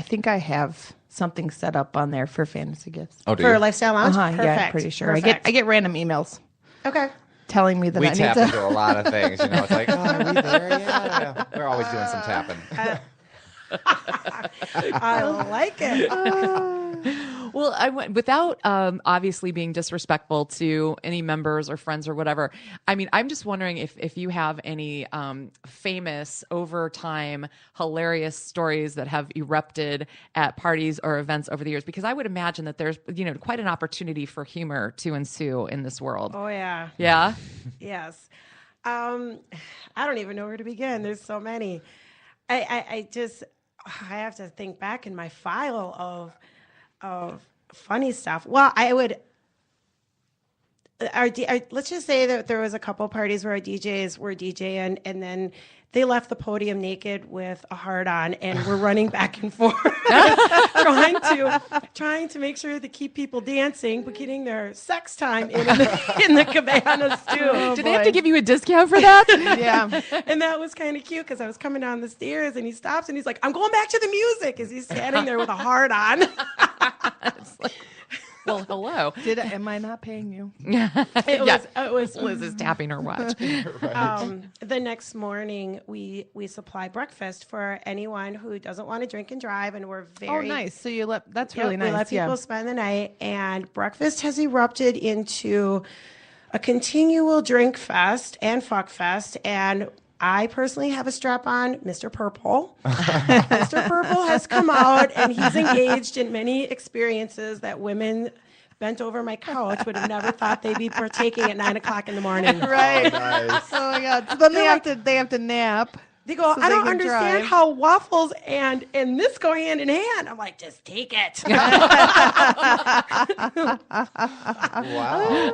think I have something set up on there for fantasy gifts. Oh, do for you? Lifestyle Lounge? Perfect. Yeah, I'm pretty sure. I get random emails. Okay. Telling me that We I need tap to. into a lot of things. It's like, are we there? Yeah. We're always doing some tapping. I like it. Well, I went without obviously being disrespectful to any members or friends or whatever. I mean, I'm just wondering if you have any famous, over time, hilarious stories that have erupted at parties or events over the years, because I would imagine that there's quite an opportunity for humor to ensue in this world. Oh, yeah. Yeah? Yes. I don't even know where to begin. There's so many. I have to think back in my file of funny stuff. Well, let's just say that there was a couple parties where our DJs were DJing, and then they left the podium naked with a heart on, and we're running back and forth, trying to make sure to keep people dancing, but getting their sex time in the cabanas too. Did they have to give you a discount for that? Yeah. And that was kind of cute because I was coming down the stairs, and he stops and he's like, "I'm going back to the music," as he's standing there with a heart on. It's like, well, hello. Am I not paying you? It was Liz is tapping her watch. the next morning we supply breakfast for anyone who doesn't want to drink and drive, and we're very nice. So that's really nice. We let people spend the night, and breakfast has erupted into a continual drink fest and fuck fest. And I personally have a strap on, Mr. Purple. Mr. Purple has come out, and he's engaged in many experiences that women bent over my couch would have never thought they'd be partaking at 9 o'clock in the morning. Right. Oh, nice. Oh my God. So then they have to nap. They go, so I they don't can understand drive. how waffles and this go hand in hand. I'm like, just take it. Wow.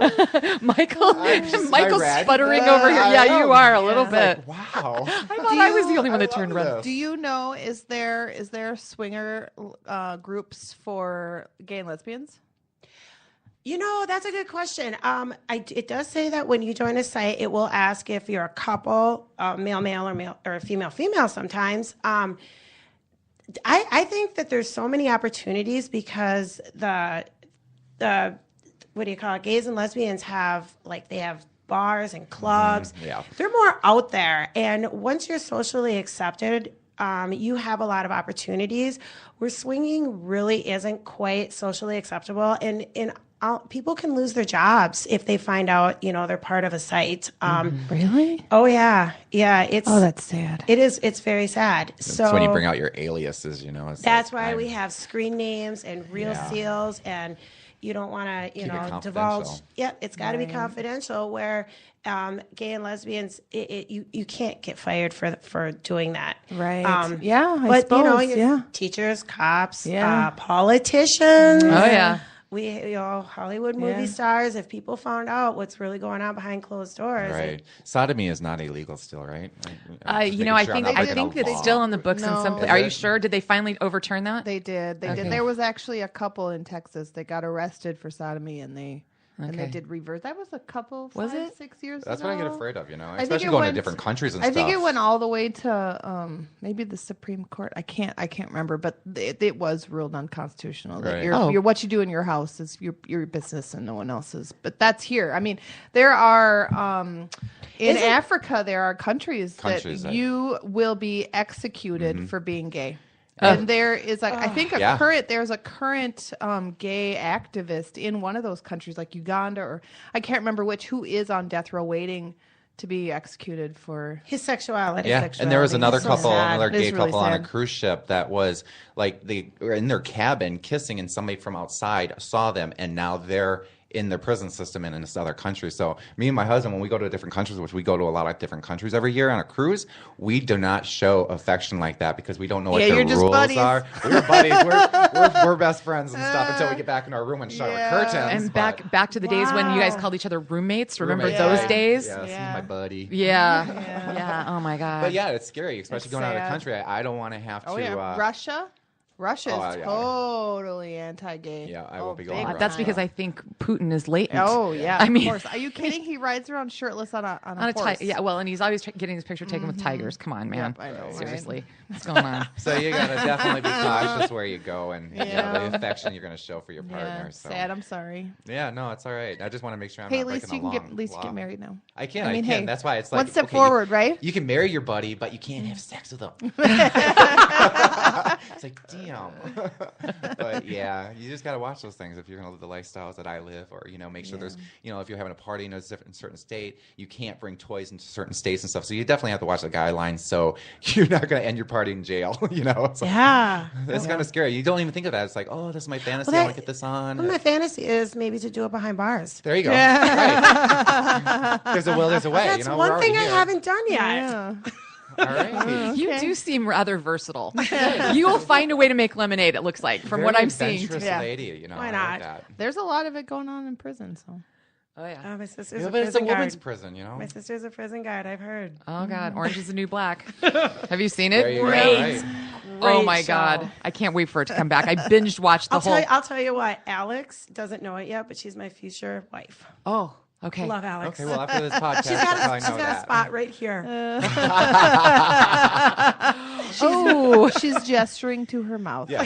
Michael's red? sputtering over here. Yeah, you are a little It's bit. like, wow. I thought I was the only one that turned red. this. Do you know, is there swinger groups for gay and lesbians? You know, that's a good question. It does say that when you join a site, it will ask if you're a couple, male or male, or female sometimes. I think that there's so many opportunities because the what do you call it? Gays and lesbians have they have bars and clubs. Yeah. They're more out there, and once you're socially accepted, you have a lot of opportunities. Where swinging really isn't quite socially acceptable, and people can lose their jobs if they find out, they're part of a site. Really? Oh yeah. That's sad. It is. It's very sad. That's when you bring out your aliases, it's That's like, why we have screen names and real seals, and you don't want to, Keep it divulge. confidential. Yep, it's got to be confidential. Where gay and lesbians, you can't get fired for doing that. Right. I suppose, teachers, cops, politicians. Oh yeah. Hollywood movie stars, if people found out what's really going on behind closed doors. Right. Sodomy is not illegal still, right? I think it's still on the books in some places. Are you sure? Did they finally overturn that? They did. They did. There was actually a couple in Texas that got arrested for sodomy, and they did reverse. That was a couple, 6 years That's ago. what I get afraid of, I especially think going to different countries and stuff. I think it went all the way to maybe the Supreme Court. I can't remember, but it was ruled unconstitutional. That Right. your what you do in your house is your business and no one else's. But that's here. I mean, there are in Africa there are countries that you will be executed for being gay. And there is, I think, there's a current gay activist in one of those countries, like Uganda, or I can't remember which, who is on death row waiting to be executed for his sexuality. Yeah, and there was another couple, another gay really couple on a sad. cruise ship that was they were in their cabin kissing, and somebody from outside saw them, and now they're in their prison system and in this other country. So me and my husband, when we go to different countries, which we go to a lot of different countries every year on a cruise, we do not show affection like that because we don't know what the rules are. We're buddies. We're best friends and stuff until we get back in our room and shut our curtains. And back to the days when you guys called each other roommates. Remember those days? Yeah, this is my buddy. Yeah. Oh my God. But yeah, it's scary, especially going out of the country. I don't want to have to. Russia is totally anti-gay. Yeah, I will be going. That's because I think Putin is latent. Oh yeah, I mean, of course. Are you kidding? He rides around shirtless on a horse. Yeah, well, and he's always getting his picture taken with tigers. Come on, man. Yep, I know, Seriously, what's going on? So you gotta definitely be cautious where you go and the affection you're gonna show for your partner. Yeah, So. sad. I'm sorry. Yeah, no, it's all right. I just want to make sure I'm Hey, not breaking a at least you get married now. I can. I mean, can. hey, That's why it's like one step forward, right? You can marry your buddy, but you can't have sex with him. It's like, damn. damn. But yeah, you just got to watch those things if you're going to live the lifestyles that I live, or, make sure there's, if you're having a party in a certain state, you can't bring toys into certain states and stuff. So you definitely have to watch the guidelines so you're not going to end your party in jail, It's It's kind of scary. You don't even think of that. It's like, oh, this is my fantasy. I want to get this on. Well, my fantasy is maybe to do it behind bars. There you go. Right. There's a will, there's a way. That's one thing I haven't done yet. Yeah. All right. You do seem rather versatile. You will find a way to make lemonade, it looks like, from what I'm seeing. Lady, Why I not? like that. There's a lot of it going on in prison, so. Oh, yeah. My sister's But it's a woman's guard. prison, My sister's a prison guard, I've heard. Oh, God. Orange is the New Black. Have you seen There it? you go. Great. Right. Oh, my show. God. I can't wait for it to come back. I binged watched the I'll tell you what, Alex doesn't know it yet, but she's my future wife. Oh, okay. Love Alex. Okay, well, after this podcast, She's got I a know that. spot right here. She's gesturing to her mouth. Yeah.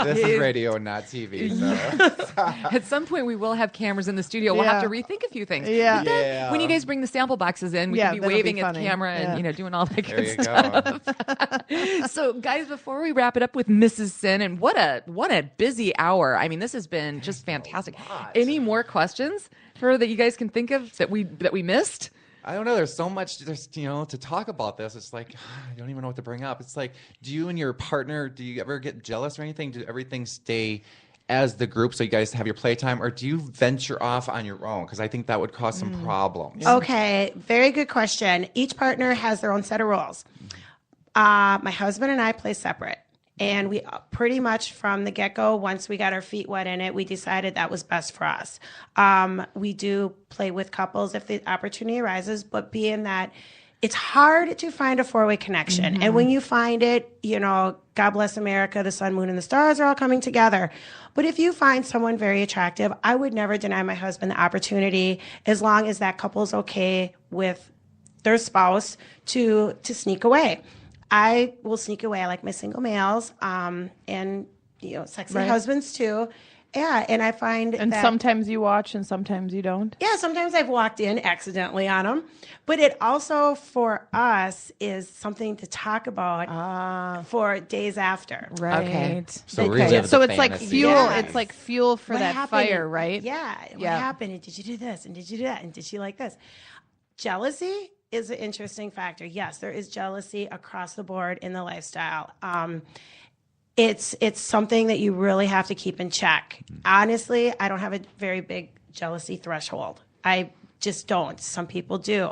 This is radio, not TV. So. At some point, we will have cameras in the studio. We'll have to rethink a few things. Yeah. But then, Yeah. when you guys bring the sample boxes in, we Yeah, can be that'll be waving at the funny. camera and Yeah. doing all that There good you stuff. go. So, guys, before we wrap it up with Mrs. Sin, and what a busy hour. I mean, this has been just fantastic. Any more questions that you guys can think of that we missed? I don't know. There's so much to talk about this. It's like, I don't even know what to bring up. It's like, do you and your partner, do you ever get jealous or anything? Do everything stay as the group so you guys have your playtime, or do you venture off on your own? Because I think that would cause some problems. Okay, very good question. Each partner has their own set of rules. My husband and I play separate. And we pretty much from the get-go, once we got our feet wet in it, we decided that was best for us. We do play with couples if the opportunity arises, but being that it's hard to find a four-way connection. And when you find it, God bless America, the sun, moon, and the stars are all coming together. But if you find someone very attractive, I would never deny my husband the opportunity, as long as that couple's okay with their spouse, to sneak away. I will sneak away. I like my single males, and sexy husbands too. Yeah, and I find that sometimes you watch and sometimes you don't. Yeah, sometimes I've walked in accidentally on them, but it also for us is something to talk about for days after. Right. Okay. So Okay. relive So the it's like fantasy. fuel. Yes. It's like fuel for What that happened? fire, right? Yeah. What Yeah. happened? And did you do this? And did you do that? And did she like this? Jealousy is an interesting factor. Yes, there is jealousy across the board in the lifestyle. It's something that you really have to keep in check. Honestly, I don't have a very big jealousy threshold. I just don't. Some people do.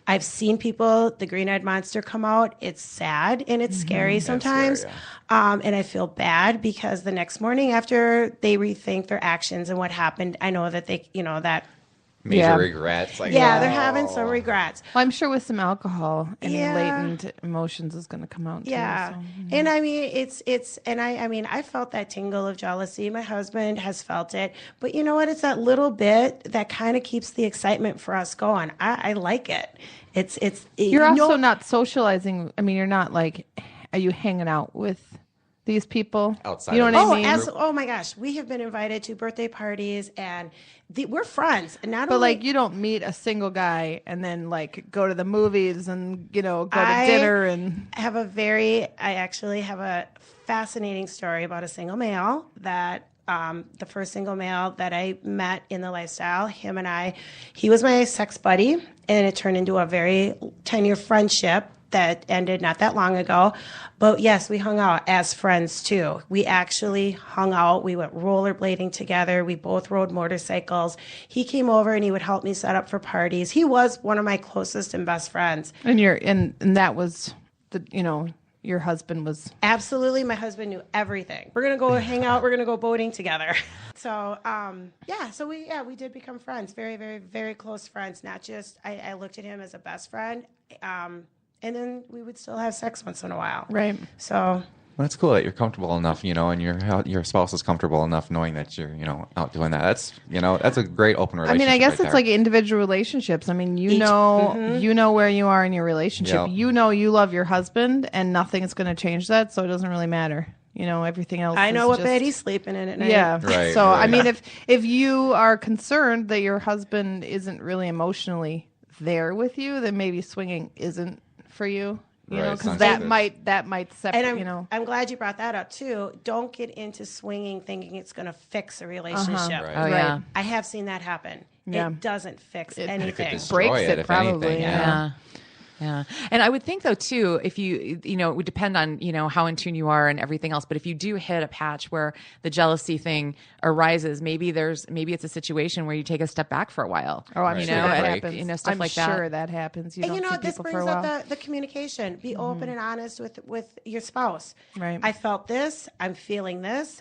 I've seen people, the green-eyed monster come out. It's sad and it's scary sometimes. scary, And I feel bad because the next morning after they rethink their actions and what happened, I know that they, that Major regrets. Like, they're having some regrets. Well, I'm sure with some alcohol, any Yeah. latent emotions is going to come out. Yeah. Too, so. And I mean, I felt that tingle of jealousy. My husband has felt it. But you know what? It's that little bit that kind of keeps the excitement for us going. I like it. You're also not socializing. I mean, you're not like, are you hanging out with these people? Outside You know of what the I mean? Oh my gosh. We have been invited to birthday parties and we're friends. And not But only, like, you don't meet a single guy and then like go to the movies and, go to dinner and. I actually have a fascinating story about a single male that the first single male that I met in the lifestyle, he was my sex buddy, and it turned into a very 10-year friendship that ended not that long ago. But yes, we hung out as friends too. We actually hung out. We went rollerblading together. We both rode motorcycles. He came over and he would help me set up for parties. He was one of my closest and best friends. And that was your husband was. Absolutely. My husband knew everything. We're going to go hang out. We're going to go boating together. So, we did become friends. Very, very, very close friends. Not just, I looked at him as a best friend. And then we would still have sex once in a while. Right. So. Well, that's cool that you're comfortable enough, and your spouse is comfortable enough knowing that you're, out doing that. That's a great open relationship. I guess right it's there. like individual relationships. I mean, you know where you are in your relationship. Yep. You love your husband, and nothing's going to change that, so it doesn't really matter. Everything else. I know is what just, bed he's sleeping in at night. Yeah. Right, So right. I mean, if you are concerned that your husband isn't really emotionally there with you, then maybe swinging isn't for you. You know, Right, because sunset. that might separate. And You know, I'm glad you brought that up too. Don't get into swinging thinking it's going to fix a relationship. Right. Oh yeah. I have seen that happen. Yeah. It doesn't fix It anything. could destroy breaks it, it if probably, anything. Yeah. Yeah. And I would think though too, if it would depend on, how in tune you are and everything else. But if you do hit a patch where the jealousy thing arises, maybe it's a situation where you take a step back for a while. oh, I'm Right. sure You know, that like, happens. stuff I'm like that. sure that happens. You And don't see this people for brings a up while. the communication. Be open and honest with your spouse. Right. I felt this. I'm feeling this.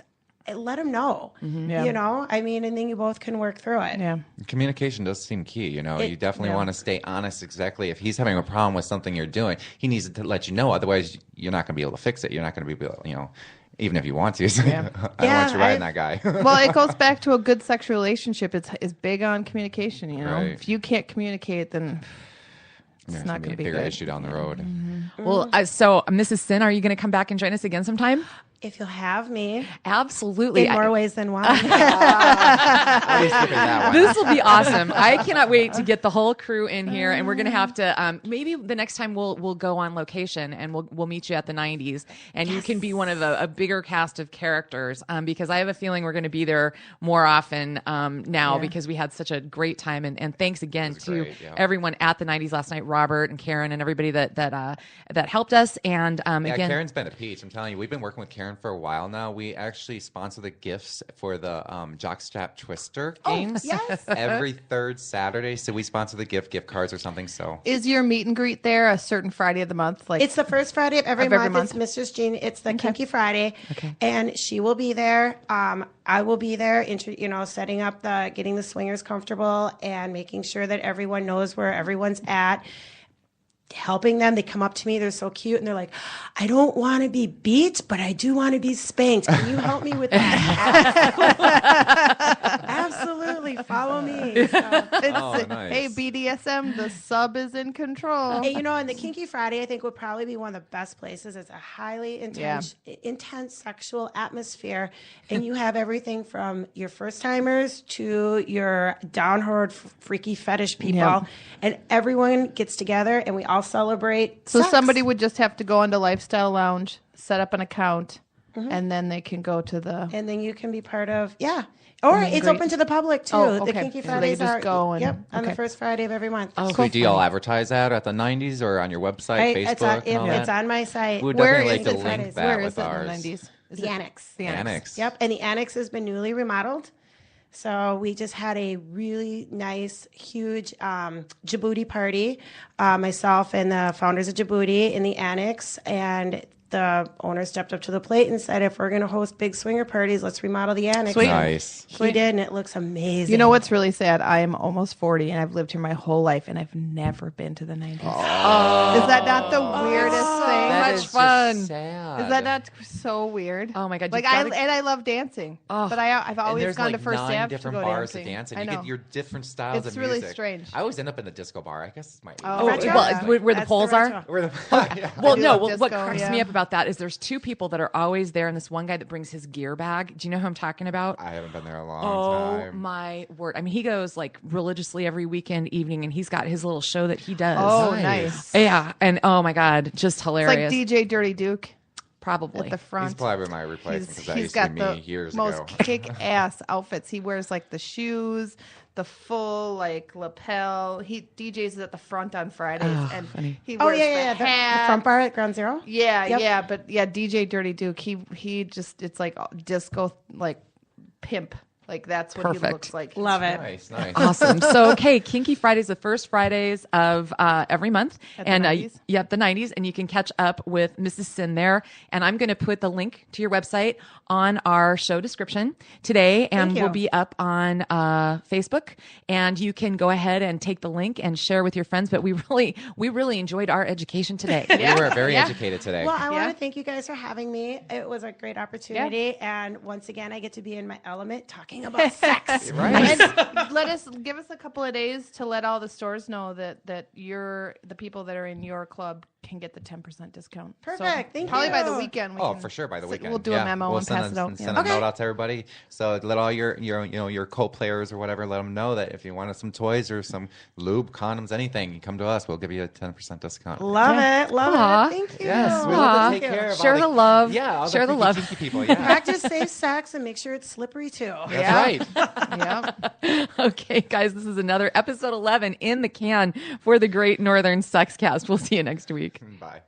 Let them know. Yeah. And then you both can work through it. Yeah. Communication does seem key. You definitely yeah. want to stay honest. Exactly. If he's having a problem with something you're doing, he needs to let you know. Otherwise, you're not going to be able to fix it. You're not going to be able to, even if you want to. So Yeah. I don't want you riding that guy. Well, it goes back to a good sex relationship. It's big on communication. Right. If you can't communicate, then it's There's not going to be a be bigger good. issue down the road. Well, so Mrs. Sin, are you going to come back and join us again sometime? If you'll have me Absolutely. in more ways than one. At least skipping that one. This will be awesome. I cannot wait to get the whole crew in here, and we're gonna have to maybe the next time we'll go on location and we'll meet you at the 90s, and you can be one of a bigger cast of characters because I have a feeling we're gonna be there more often now because we had such a great time, and thanks again to great, yeah. everyone at the 90s last night, Robert and Karen and everybody that helped us, and Yeah, again. Karen's been a peach. I'm telling you, we've been working with Karen for a while now. We actually sponsor the gifts for the Jockstrap Twister games yes. every third Saturday. So we sponsor the gift cards or something. So Is your meet and greet there a certain Friday of the month? Like It's the first Friday of every Of every month. month. It's Mrs. Jean. It's the Kinky Friday. Okay. And she will be there. I will be there, setting up getting the swingers comfortable and making sure that everyone knows where everyone's at. Helping them. They come up to me. They're so cute. And they're like, I don't want to be beat, but I do want to be spanked. Can you help me with that? Absolutely. Follow me. So. nice. Hey, BDSM, the sub is in control. And, and the Kinky Friday, I think, would probably be one of the best places. It's a highly intense sexual atmosphere. And you have everything from your first timers to your downward freaky fetish people. Yeah. And everyone gets together and we all celebrate. So sex. somebody would just have to go onto Lifestyle Lounge, set up an account, and then they can go to the. And then you can be part of, Or it's great. open to the public too. Oh, The okay. Kinky So they Fridays can just are go and- on the okay. first Friday of every month. So do y'all advertise that at the 90s or on your website, Facebook? and all It's that? on my site. We would Where definitely is like to it? link Fridays. that Where with is it ours. in the 90s? Is The it Annex. The Annex. Yep, and the Annex has been newly remodeled. So we just had a really nice, huge Djibouti party. Myself and the founders of Djibouti in the Annex, and the owner stepped up to the plate and said, if we're going to host big swinger parties, let's remodel the Annex. Sweet. Nice. He did, and it looks amazing. You know what's really sad? I am almost 40 and I've lived here my whole life and I've never been to the 90s. Is that not the weirdest thing? That is fun. Sad. Is that not so weird? Oh my God, Like you've gotta- I love dancing, but I've And always there's gone like to First 9 Ave to different go bars dancing. to dance, and I you know. get your different styles It's of really music. strange. I always end up in the disco bar. I guess it's my. Oh, Retro? Well, where the That's poles are? Where the, yeah. Well, do no. love Well, what disco, cracks yeah. me up about that is there's 2 people that are always there, and this one guy that brings his gear bag. Do you know who I'm talking about? I haven't been there a long Oh time. my word! I mean, he goes like religiously every weekend evening, and he's got his little show that he does. Oh, Nice. nice. Yeah, and oh my God, just It's hilarious. like DJ Dirty Duke Probably. at the front. He's probably my replacement because that He's used to got be the me years most ago. kick-ass outfits. He wears like the shoes, the full like lapel. He DJs at the front on Fridays, and funny. he Oh, wears yeah. the The hat. front bar at Ground Zero? Yeah, Yep. yeah, but yeah, DJ Dirty Duke. He just it's like disco like pimp. Like that's what he Perfect. looks like. Love it. Nice, nice. Awesome. So, okay, Kinky Fridays, the first Fridays of every month. At the and 90s? Yep, the 90s. And you can catch up with Mrs. Sin there. And I'm going to put the link to your website on our show description today. And Thank we'll you. be up on Facebook. And you can go ahead and take the link and share with your friends. But we really enjoyed our education today. We were very educated today. Well, I Yeah. want to thank you guys for having me. It was a great opportunity. And once again, I get to be in my element talking about sex. Right. And give us a couple of days to let all the stores know that you're the people that are in your club can get the 10% discount. Perfect. Thank probably you. by the weekend. Oh, for sure. By the weekend, we'll do a memo and pass it out. Send a note out to everybody. So let all your co-players or whatever, let them know that if you wanted some toys or some lube, condoms, anything, you come to us. We'll give you a 10% discount. Love it. Thank you. Yes, we love to take care of Share all the love. Yeah, all Share the love. freaky people. Yeah, Practice safe sex and make sure it's slippery too. that's right. Yeah. Okay, guys, this is another episode 11 in the can for the Great Northern Sexcast. We'll see you next week. Bye.